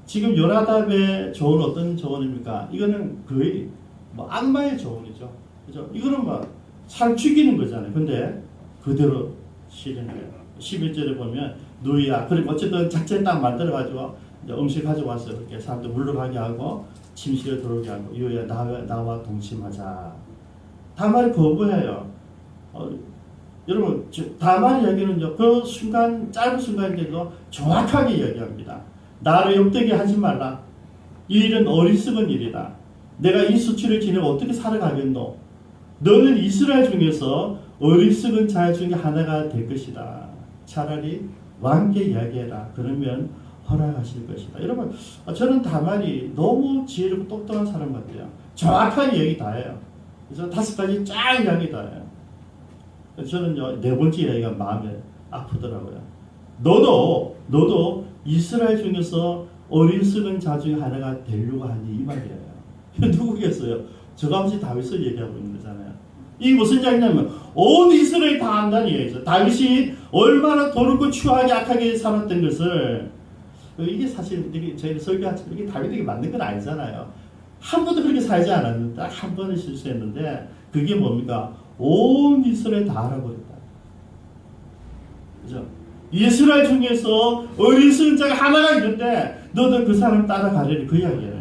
S1: 지금 요나답의 조언 어떤 조언입니까? 이거는 거의 뭐 악마의 조언이죠. 그죠? 이거는 뭐 사람 죽이는 거잖아요. 근데 그대로 실행해요. 11절에 보면 누이야. 그리고 어쨌든 작전 딱 만들어가지고 이제 음식 가져와서 이렇게 사람들 물러가게 하고 침실에 들어오게 하고 유야 나와 동침하자. 다말이 거부해요. 여러분 다말이 얘기는요. 그 순간 짧은 순간인데도 정확하게 얘기합니다. 나를 욕되게 하지 말라. 이 일은 어리석은 일이다. 내가 이 수치를 지내고 어떻게 살아가겠노? 너는 이스라엘 중에서 어리석은 자 중에 하나가 될 것이다. 차라리 왕께 이야기해라. 그러면 허락하실 것이다. 여러분 저는 다말이 너무 지혜롭고 똑똑한 사람 같아요. 정확하게 얘기 다 해요. 그래서 5가지 쫙 이야기 다 해요. 그래서 저는 네 번째 이야기가 마음에 아프더라고요. 너도 이스라엘 중에서 어리석은 자 중에 하나가 되려고 하니 이 말이에요. 누구겠어요? 저같이 다윗을 얘기하고 있는 거잖아요. 이게 무슨 이야기냐면 온 이스라엘이 다 안다는 얘기죠. 다윗이 얼마나 더럽고 추하게 악하게 살았던 것을 이게 사실 저희가 설교하지만 이게 다윗에게 맞는 건 아니잖아요. 한 번도 그렇게 살지 않았는데 딱 한 번을 실수했는데 그게 뭡니까? 온 이스라엘 다 알아버렸다. 그죠? 이스라엘 중에서 어리석은 자가 하나가 있는데 너도 그 사람 따라가려니 그 이야기예요.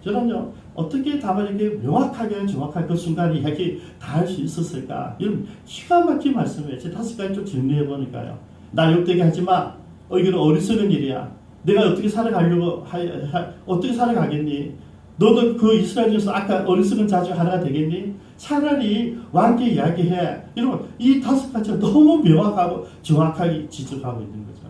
S1: 저는요 어떻게 다만 이렇게 명확하게 정확하게 그 순간에 이야기 다 할 수 있었을까? 이런 기가 막힌 말씀이에요. 제 5가지 좀 정리해 보니까요. 나 욕되게 하지 마. 이거는 어리석은 일이야. 내가 어떻게 살아가려고 어떻게 살아가겠니? 너도 그 이스라엘 중에서 아까 어리석은 자 중 하나가 되겠니? 차라리 왕께 이야기해. 여러분 이 5가지가 너무 명확하고 정확하게 지적하고 있는 거죠.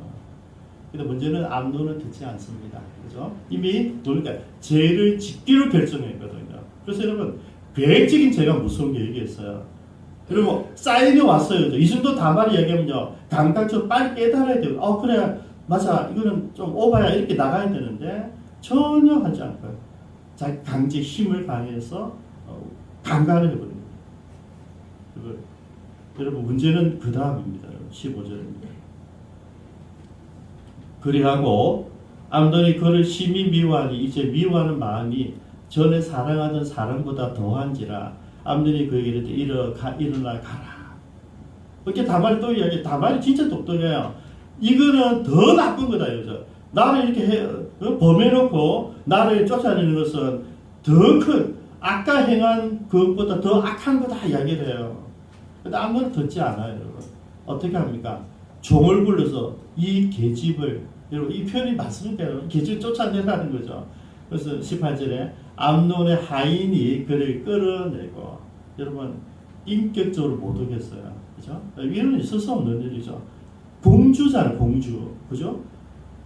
S1: 근데 문제는 암논은 듣지 않습니다. 그죠? 이미 그러니까 죄를 짓기로 결정했거든요. 그래서 여러분 계획적인 죄가 무서운 게 얘기했어요. 여러분 사인이 왔어요. 이 정도 다말이 얘기하면요 감각적으로 빨리 깨달아야 돼요. 그래 맞아 이거는 좀 오바야 이렇게 나가야 되는데 전혀 하지 않고요. 자기 강제 힘을 가해서 강간을 해버린 거예요. 여러분 문제는 그 다음입니다. 15절입니다. 그리하고 암논이 그를 심히 미워하니 이제 미워하는 마음이 전에 사랑하던 사람보다 더한지라 암논이 그에게 이르되 일어나 가라. 그렇게 다말이 또 이야기. 다말이 진짜 똑똑해요. 이거는 더 나쁜 거다 이거죠. 나를 이렇게 범해놓고 나를 쫓아내는 것은 더 큰 아까 행한 그것보다 더 악한 거다 이야기를 해요. 근데 암논은 듣지 않아요. 여러분. 어떻게 합니까? 종을 불러서 이 계집을 여러분 이 표현이 맞습니까? 여러분? 계집을 쫓아내라는 거죠. 그래서 18절에 암논의 하인이 그를 끌어내고 여러분 인격적으로 못 오겠어요. 그죠? 이런 있을 수 없는 일이죠. 공주잖아요. 공주. 그죠?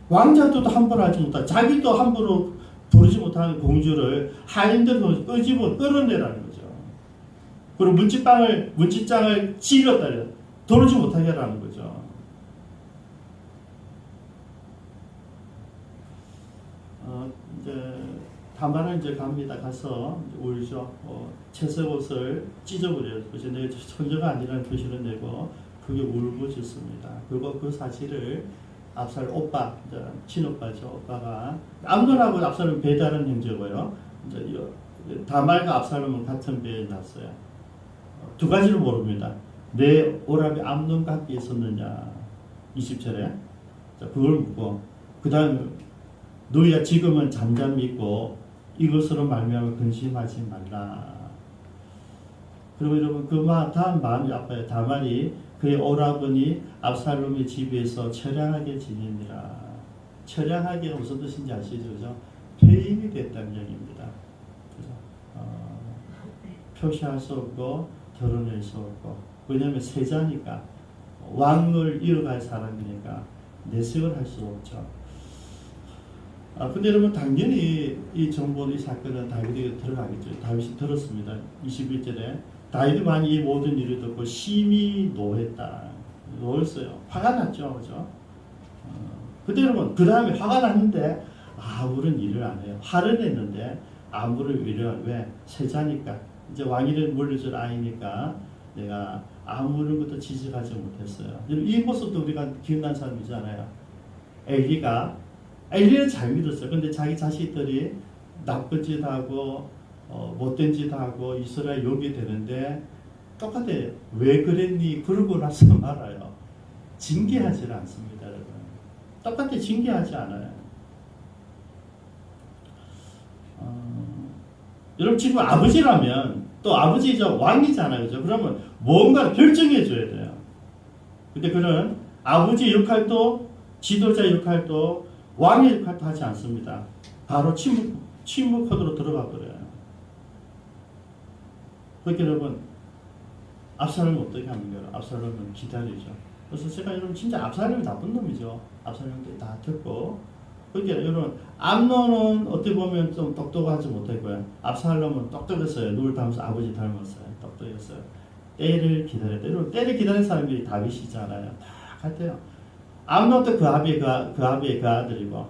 S1: 왕자도 함부로 하지 못하고 자기도 함부로 부르지 못하는 공주를 하인들 끄집어 끌어내라는 거죠. 그리고 문지장을 찔렀다. 도르지 못하게 하라는 거죠. 이제 다말은 이제 갑니다. 가서 울죠. 채색 옷을 찢어버려요. 그래서 내 처녀가 아니라는 표시를 내고 그게 울고 짖습니다. 그리고 그 사실을 압살롬 오빠, 이제 친오빠죠. 오빠가 암논하고 압살롬 배다른 형제고요. 이제 다말과 압살롬은 같은 배에 났어요. 두 가지를 모릅니다. 내 오라비 암논과 함께 있었느냐 20절에 그걸 묻고 그 다음에 너희야 지금은 잠잠히 있고 이것으로 말미암아 근심하지 말라. 그리고 여러분 그 다음 마음이 아파요. 다말이 그의 오라버니 압살롬의 집에서 처량하게 지내니라. 처량하게 무슨 뜻인지 아시죠? 그죠? 폐임이 됐다는 얘기입니다. 그래서 표시할 수 없고 드러낼 수 없고 왜냐하면 세자니까 왕을 이어갈 사람이니까 내색을 할 수 없죠. 근데 여러분 당연히 이 정보는 이 사건은 다윗에게 들어가겠죠. 다윗이 들었습니다. 21절에 다윗이 만일 이 모든 일을 듣고 심히 노했다. 노했어요. 화가 났죠. 그죠? 근데 여러분 그 다음에 화가 났는데 아무런 일을 안 해요. 화를 냈는데 아무런 일을 안 해요. 왜? 세자니까. 이제 왕위를 물려줄 아이니까 내가 아무런 것도 지적하지 못했어요. 이 모습도 우리가 기억난 사람이잖아요. 엘리는 잘 믿었어요. 근데 자기 자식들이 나쁜 짓 하고 못된 짓 하고 이스라엘 욕이 되는데 똑같아요. 왜 그랬니? 그러고 나서 말아요. 징계하지 않습니다. 여러분. 똑같아 징계하지 않아요. 여러분 지금 아버지라면 또 아버지죠. 왕이잖아요. 그죠? 그러면 뭔가 결정해 줘야 돼요. 근데 그는 아버지 역할도 지도자 역할도 왕의 역할도 하지 않습니다. 바로 침묵 코드로 들어가 버려요. 그렇게 여러분 압살롬은 어떻게 합니까? 압살롬은 기다리죠. 그래서 제가 여러분 진짜 압살롬이 나쁜 놈이죠. 압살롬도 다 듣고 그렇게 여러분 암논은 어떻게 보면 좀 똑똑하지 못했고요. 압살롬은 똑똑했어요. 누굴 닮아서 아버지 닮았어요. 똑똑했어요. 때를 기다렸다. 여러분 때를 기다리는 사람들이 다윗이잖아요. 다 같아요. 암논도 그 아비의 그 아들이고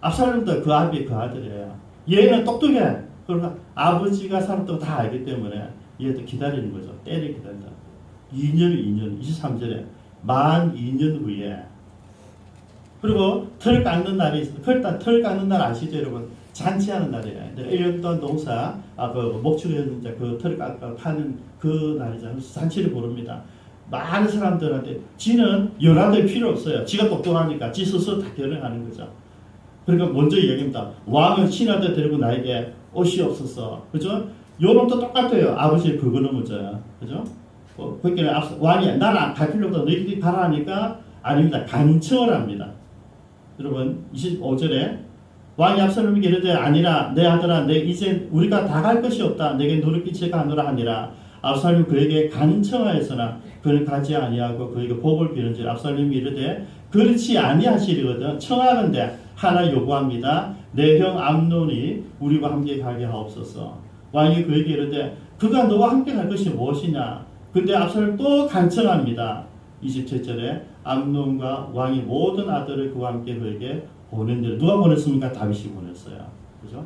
S1: 압살롬도 그 아비의 그 아들이에요. 얘는 똑똑해. 그러니까 아버지가 살았다고 다 알기 때문에 얘도 기다리는 거죠. 때를 기다린다. 2년 23절에 만 2년 후에 그리고 털 깎는 날이 있어요. 털 깎는 날 아시죠, 여러분? 잔치하는 날이에요. 1년 동안 농사, 목축에서 이제 그 털을 파는 그 날이잖아요. 그래서 잔치를 부릅니다. 많은 사람들한테 지는 연하될 필요 없어요. 지가 똑똑하니까 지 스스로 다 결정하는 거죠. 그러니까 먼저 얘기합니다. 왕은 신하들 데리고 나에게 옷이 없었어. 그죠? 요놈도 똑같아요. 아버지를 긁어넘어져요. 그죠? 그러니까 왕이 나는 갈 필요 없다. 너희들이 가라 하니까 아닙니다. 간청을 합니다. 여러분 25절에 왕이 압살롬에게 이르되 아니라 내 아들아 내 이제 우리가 다 갈 것이 없다. 내게 누를 끼칠까 하노라 하니라. 압살롬이 그에게 간청하였으나 그는 가지 아니하고 그에게 복을 비는지라. 압살롬이 이르되 그렇지 아니하시리거든. 청하건대 하나 요구합니다. 내 형 암논이 우리와 함께 가게 하옵소서. 왕이 그에게 이르되 그가 너와 함께 갈 것이 무엇이냐. 근데 압살롬이 또 간청합니다. 27절에 암논과 왕이 모든 아들을 그와 함께 그에게 보낸대로. 누가 보냈습니까? 다윗이 보냈어요. 그죠?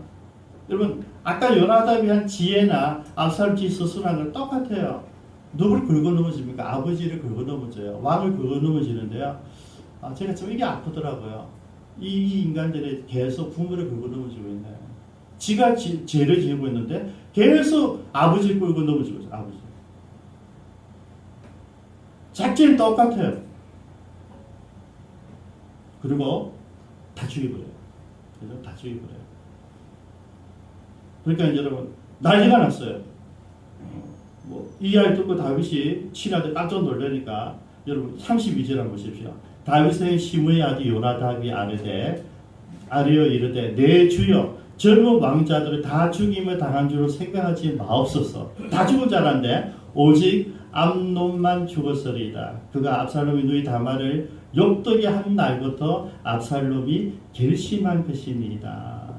S1: 여러분 아까 요나답이 한 지혜나 압살롬 지 스스로한 건 똑같아요. 누구를 긁어넘어집니까? 아버지를 긁어넘어져요. 왕을 긁어넘어지는데요. 제가 좀 이게 아프더라고요. 이 인간들이 계속 부모를 긁어넘어지고 있네요. 지가 죄를 지고 있는데 계속 아버지를 긁어넘어지고 있어요. 아버지. 작전이 똑같아요. 그리고 다 죽여버려요. 그죠? 다 죽여버려요. 그러니까 여러분 난리가 났어요. 이 이야기 듣고 다윗이 친아들 깜짝 놀라니까 여러분 32절 한번 보십시오. 다윗의 시므의 아들 요나답이 아뢰어 이르되 내 주여 젊은 왕자들을 다 죽임을 당한 줄로 생각하지 마옵소서. 다 죽은 줄 알았는데 오직 암논만 죽었으리이다. 그가 압살롬의 누이 다말을 욕되게 한 날부터 압살롬이 결심한 것이니이다.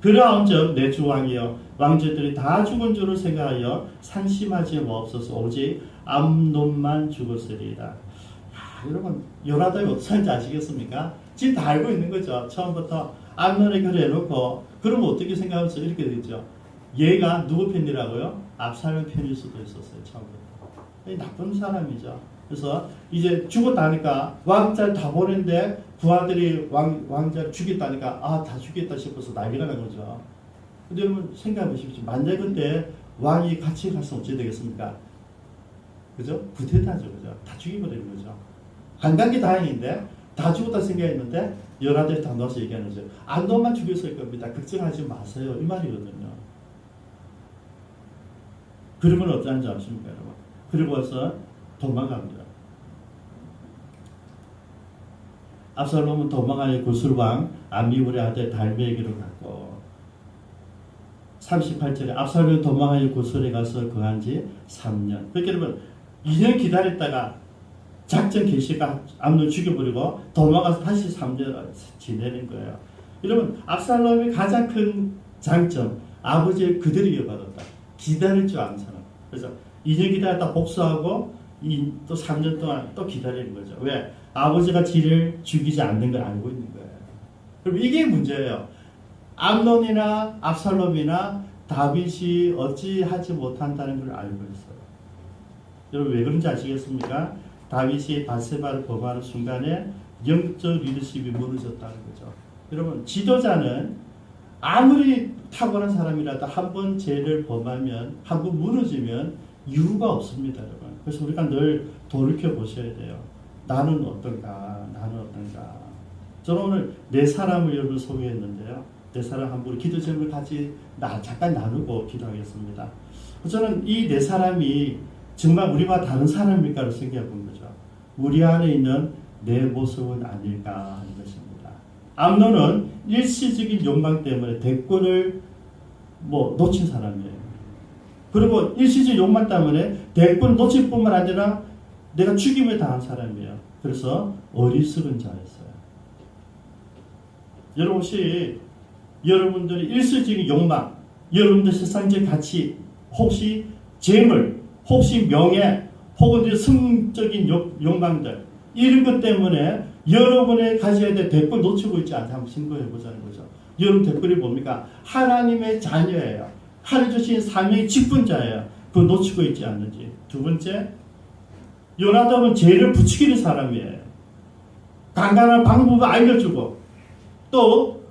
S1: 그러한즉 내 주 왕이여 왕자들이 다 죽은 줄을 생각하여 상심하지 마옵소서. 오직 암논만 죽었으리이다. 여러분 요나답이 어떻게 아시겠습니까? 지금 다 알고 있는 거죠. 처음부터 암논에게 해놓고 그러면 어떻게 생각하면서 이렇게 되죠. 얘가 누구 편이라고요? 압살롬 편일 수도 있었어요. 처음부터. 나쁜 사람이죠. 그래서 이제 죽었다니까 왕자를 다 보냈는데 부하들이 왕자를 죽였다니까 다 죽였다 싶어서 난리가 난 거죠. 근데 여러분 생각해 보십시오. 만약 그때 왕이 같이 갔으면 어찌 되겠습니까? 그죠? 구태타죠. 그죠? 다 죽여버리는 거죠. 안 간 게 다행인데 다 죽었다 생각했는데 연하들 다 넣어서 얘기하는 거죠. 암논만 죽였을 겁니다. 걱정하지 마세요. 이 말이거든요. 그러면 어쩌는지 아십니까 여러분? 그리고 와서 도망갑니다. 압살롬은 도망하여 구술왕 암미울의 아들 달메에게로 갔고 38절에 압살롬이 도망하여 구술에 가서 거한 지 3년. 그러니까 여러분 2년 기다렸다가 작전 개시가 암논 죽여버리고 도망가서 다시 3년 지내는 거예요. 여러분 압살롬의 가장 큰 장점 아버지를 그대로 이어받았다. 기다릴 줄 아는 사람. 그래서 2년 기다렸다 복수하고 또 3년 동안 또 기다리는 거죠. 왜? 아버지가 지를 죽이지 않는 걸 알고 있는 거예요. 그럼 이게 문제예요. 암논이나 압살롬이나 다윗이 어찌하지 못한다는 걸 알고 있어요. 여러분 왜 그런지 아시겠습니까? 다윗이 밧세바를 범하는 순간에 영적 리더십이 무너졌다는 거죠. 여러분 지도자는 아무리 탁월한 사람이라도 한 번 죄를 범하면 한 번 무너지면 이유가 없습니다. 여러분. 그래서 우리가 늘 돌이켜 보셔야 돼요. 나는 어떤가? 나는 어떤가? 저는 오늘 네 사람을 여러분 소개했는데요. 네 사람 한 분 기도 제목을 같이 잠깐 나누고 기도하겠습니다. 저는 이 네 사람이 정말 우리와 다른 사람일까를 생각해 본 거죠. 우리 안에 있는 내 모습은 아닐까 하는 것입니다. 암논은 일시적인 욕망 때문에 대권을 놓친 사람이에요. 그리고 일시적인 욕망 때문에 대권을 놓칠 뿐만 아니라 내가 죽임을 당한 사람이에요. 그래서 어리석은 자였어요. 여러분 혹시 여러분들이 일시적인 욕망, 여러분들 세상적 가치, 혹시 재물, 혹시 명예, 혹은 성적인 욕망들 이런 것 때문에 여러분의 가져야 될 대권 놓치고 있지 않다 한번 생각해 보자는 거죠. 여러분 대권이 뭡니까? 하나님의 자녀예요. 하나님 주신 사명의 직분자예요. 그거 놓치고 있지 않는지. 두 번째, 요나답은 죄를 부추기는 사람이에요. 강간할 방법을 알려주고 또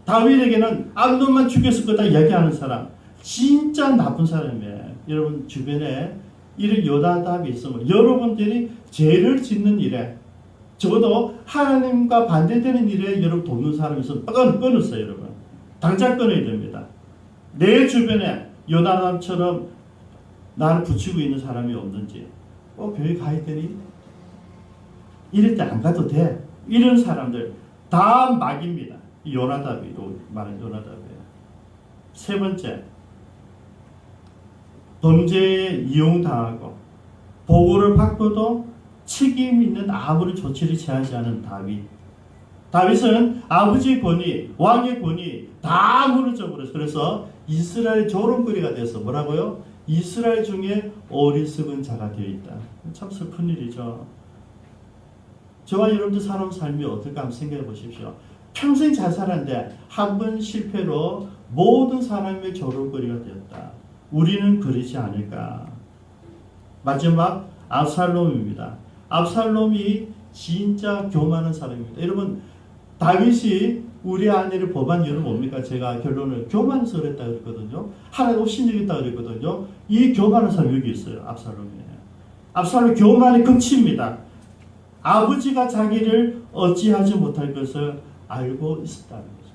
S1: 다윗에게는 암논만 죽였을 거다 얘기하는 사람, 진짜 나쁜 사람이에요. 여러분 주변에 이런 요나답이 있으면 여러분들이 죄를 짓는 일에, 적어도 하나님과 반대되는 일에 여러분 돕는 사람이 있으면 끊었어요. 여러분 당장 끊어야 됩니다. 내 주변에 요나답처럼 나를 붙이고 있는 사람이 없는지, 교회 가야 되니? 이럴 때 안 가도 돼. 이런 사람들 다 막입니다. 이 요나답이 말하는 요나답이에요. 세 번째, 범죄에 이용당하고 보고를 받고도 책임 있는 아무런 조치를 취하지 않은 다윗. 다윗은 아버지의 권위, 왕의 권위 다 무너져 버렸어요. 그래서 이스라엘 조롱거리가 돼서 뭐라고요? 이스라엘 중에 어리석은 자가 되어 있다. 참 슬픈 일이죠. 저와 여러분들 살아온 삶이 어떨까 한번 생각해 보십시오. 평생 잘 살았는데 한 번 실패로 모든 사람의 조롱거리가 되었다. 우리는 그러지 않을까. 마지막 압살롬입니다. 압살롬이 진짜 교만한 사람입니다. 여러분 다윗이 우리 아내를 법한 이유는 뭡니까? 제가 결론을 교만해서 그랬다 그랬거든요. 하나님 업신여겼다 그랬거든요. 이 교만한 사람이 여기 있어요. 압살롬이에요. 압살롬 교만의 극치입니다. 아버지가 자기를 어찌하지 못할 것을 알고 있었다는 거죠.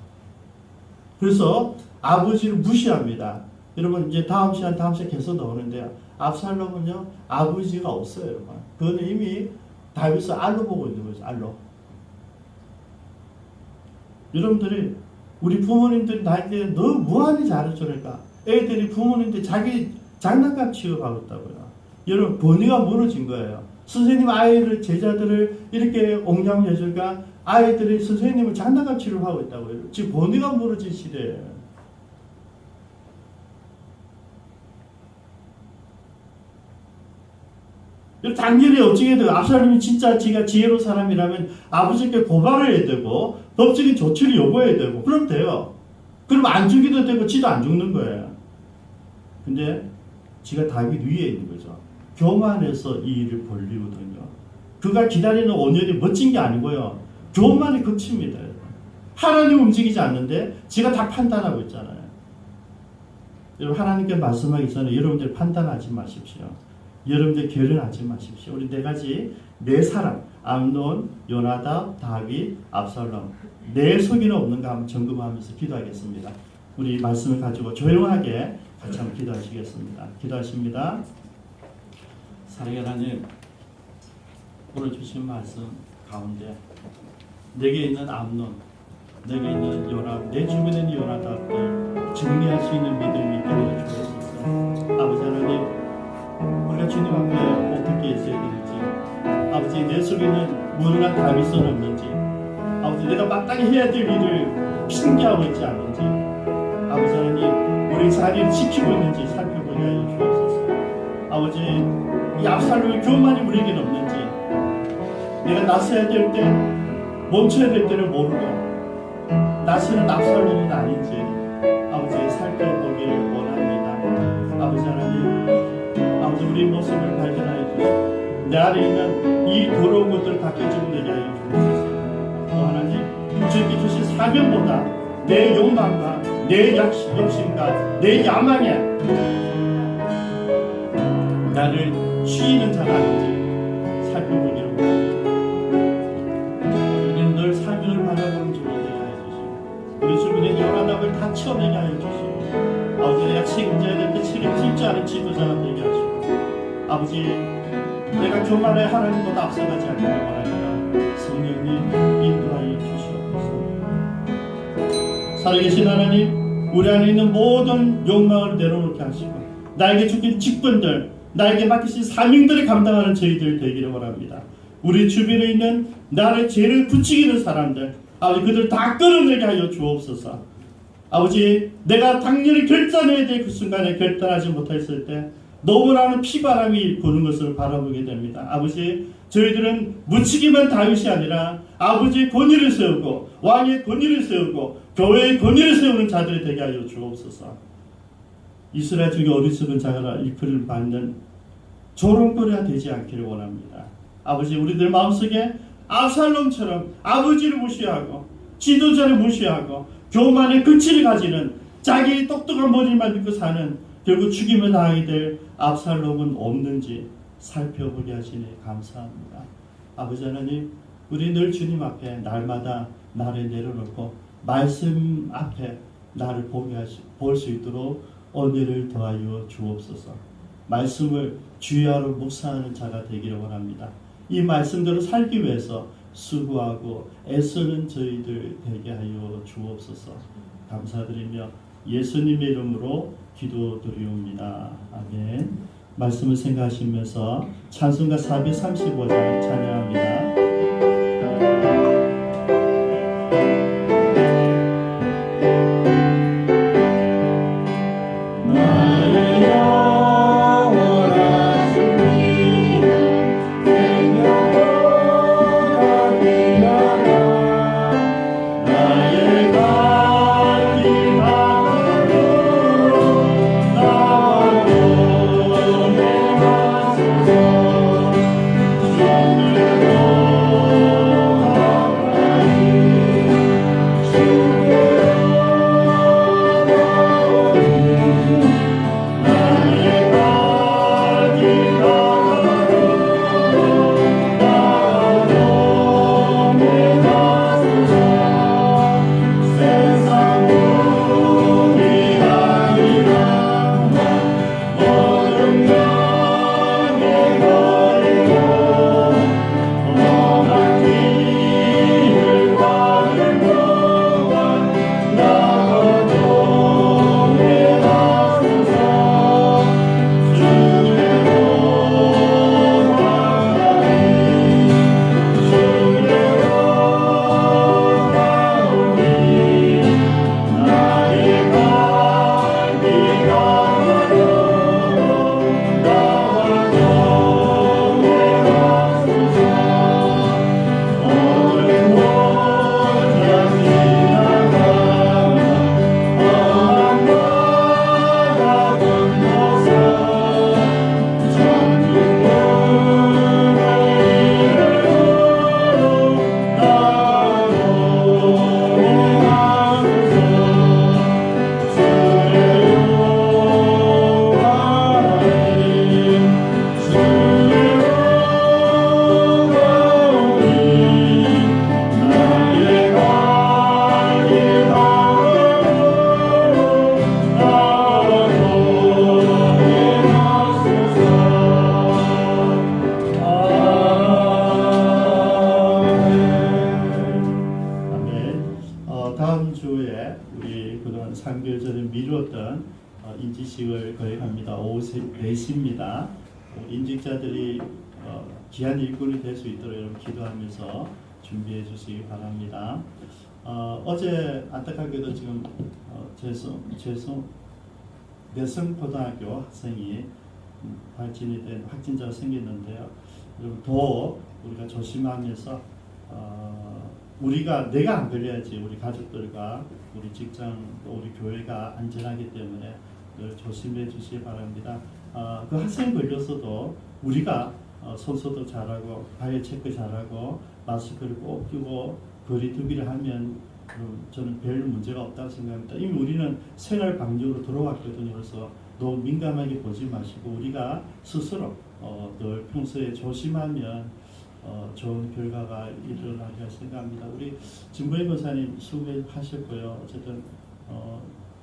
S1: 그래서 아버지를 무시합니다. 여러분 이제 다음 시간 계속 나오는데요. 압살롬은요 아버지가 없어요. 여러분. 그건 이미 다윗을 알로 보고 있는 거죠. 알로. 여러분들이 우리 부모님들이 나에게 너무 무한히 잘해주니까 애들이 부모님들 자기 장난감 취급하고 있다고요. 여러분 권위가 무너진 거예요. 선생님 아이를 제자들을 이렇게 옹량해 주니까 아이들이 선생님을 장난감 취급하고 있다고요. 지금 권위가 무너진 시대예요. 당연히 어찌게 돼요. 압살롬이 진짜 지가 지혜로운 사람이라면 아버지께 고발을 해야 되고 법적인 조치를 요구해야 되고 그럼 돼요. 그럼 안 죽이도 되고 지도 안 죽는 거예요. 근데 지가 다윗 위에 있는 거죠. 교만해서 이 일을 벌리거든요. 그가 기다리는 5년이 멋진 게 아니고요. 교만이 극치입니다. 하나님 움직이지 않는데 지가 다 판단하고 있잖아요. 여러분 하나님께 말씀하기 전에 여러분들 판단하지 마십시오. 여러분들 결혼하지 마십시오. 우리 네 사람 암논, 요나답, 다윗, 압살롬 내 속에는 없는가 한번 점검하면서 기도하겠습니다. 우리 말씀을 가지고 조용하게 같이 한번 기도하시겠습니다. 기도하십니다. 사랑의 하나님, 오늘 주신 말씀 가운데 내게 있는 암논, 내게 있는 요나답, 내 주변에 있는 요나답들 정리할 수 있는 믿음이 있도록 주옵소서. 아버지 하나님, 우리가 주님 앞에 어떻게 있어야 되는지, 아버지 내 속에는 무능한 다윗은 없는지, 아버지 내가 마땅히 해야 될 일을 핑계하고 있지 않는지, 아버지 하나님 우리 자리를 지키고 있는지 살펴보게 하여 주옵소서. 아버지 이 압살롬의 교만이 우리에게는 없는지, 내가 나서야 될 때 멈춰야 될 때를 모르고 나서는 압살롬은 아닌지 아버지 살펴보기를 원합니다. 아버지 하나님, 아버지 우리 모습을 발견하여 주시고 내 안에 있는 이 더러운 것들을 다 깨지고 내게 하여 주옵소서. 또 하나님, 주님께 주신 사명보다 내 욕망과 내 욕심과 내 야망에 나를 쉬는 자가 아닌지 살펴보기를 원합니다. 우리는 늘 사명을 바라보는 주님이 되게 하여 주시고 우리 주변에 요나답을 다 치워내게 하여 주시고 아버지 내가 책임져야 될 때 책임질 줄 아는 지도자가 되게 하시고 아버지 내가 교만에 하나님보다 앞서가지 않기를 원합니다. 성령님 인도하여 주시옵소서. 살아계신 하나님, 우리 안에 있는 모든 욕망을 내려놓게 하시고 나에게 주신 직분들, 나에게 맡기신 사명들을 감당하는 저희들 되기를 원합니다. 우리 주변에 있는 나를 죄를 부추기는 사람들, 아버지 그들 다 끌어내게 하여 주옵소서. 아버지 내가 당연히 결단해야 될 그 순간에 결단하지 못했을 때 너무나는 피바람이 부는 것을 바라보게 됩니다. 아버지 저희들은 묻히기만 다윗이 아니라 아버지의 권위를 세우고 왕의 권위를 세우고 교회의 권위를 세우는 자들이 되게 하여 주옵소서. 이스라엘 중에 어리석은 자가 일컬을 받는 조롱거리가 되지 않기를 원합니다. 아버지 우리들 마음속에 압살롬처럼 아버지를 무시하고 지도자를 무시하고 교만의 근치를 가지는 자기 똑똑한 머리만 믿고 사는 결국 죽임을 당하게 될 압살롬은 없는지 살펴보게 하시니 감사합니다. 아버지 하나님, 우리 늘 주님 앞에 날마다 나를 내려놓고 말씀 앞에 나를 볼 수 있도록 은혜를 더하여 주옵소서. 말씀을 주야로 묵상하는 자가 되기를 원합니다. 이 말씀대로 살기 위해서 수고하고 애쓰는 저희들 되게 하여 주옵소서. 감사드리며 예수님의 이름으로 기도드리옵니다. 아멘. 말씀을 생각하시면서 찬송가 435장 찬양합니다. 다음 주에 우리 그동안 3개월 전에 미뤘던 인지식을 거행합니다. 오후 4시입니다. 인직자들이 귀한 일꾼이 될 수 있도록 여러분 기도하면서 준비해 주시기 바랍니다. 어제 안타깝게도 지금 내성고등학교 학생이 발진이 된 확진자가 생겼는데요. 여러분 더 우리가 조심하면서 내가 안 걸려야지 우리 가족들과 우리 직장 또 우리 교회가 안전하기 때문에 늘 조심해 주시기 바랍니다. 그 학생 걸렸어도 우리가 손소독 잘하고 발열 체크 잘하고 마스크를 꼭 끼고 거리 두기를 하면 저는 별 문제가 없다고 생각합니다. 이미 우리는 생활 방역으로 들어왔거든요. 그래서 너무 민감하게 보지 마시고 우리가 스스로 늘 평소에 조심하면 좋은 결과가 일어나리라 생각합니다. 우리 진보인 권사님 수고하셨고요. 어쨌든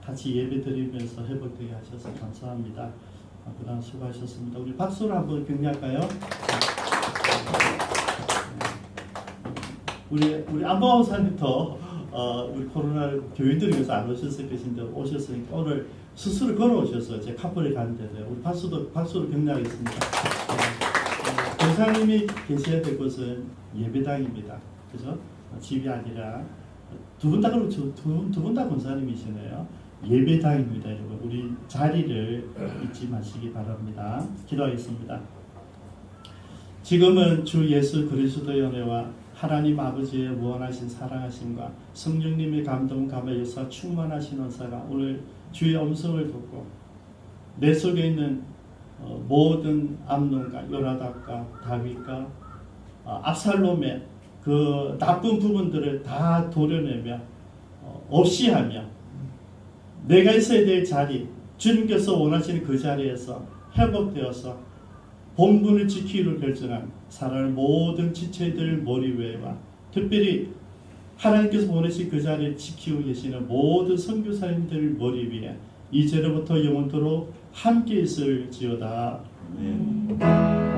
S1: 같이 예배 드리면서 회복되게 하셔서 감사합니다. 그다음 수고하셨습니다. 우리 박수로 한번 격려할까요? 우리 안보아 권사님도 우리 코로나 교인들이 위해서 안 오셨을 것인데 오셨으니까 오늘 스스로 걸어오셔서 제 카풀에 가는데도요. 우리 박수로 격려하겠습니다. 권사님이 계셔야 될 곳은 예배당입니다. 그죠? 집이 아니라 두 분 다 그렇죠. 두 분 다 권사님이시네요. 예배당입니다, 여러분. 우리 자리를 잊지 마시기 바랍니다. 기도하겠습니다. 지금은 주 예수 그리스도의 은혜와 하나님 아버지의 무한하신 사랑하심과 성령님의 감동 감화 역사 충만하신 은사가 오늘 주의 음성을 듣고 내 속에 있는 모든 암논과 요나답과 다윗과 압살롬의 그 나쁜 부분들을 다 도려내며 없이 하며 내가 있어야 될 자리, 주님께서 원하시는 그 자리에서 회복되어서 본분을 지키기로 결정한 사랑하는 모든 지체들 머리 위에와 특별히 하나님께서 보내신 그 자리를 지키고 계시는 모든 선교사님들 머리 위에 이제로부터 영원토록 함께 있을지어다.
S4: 아멘.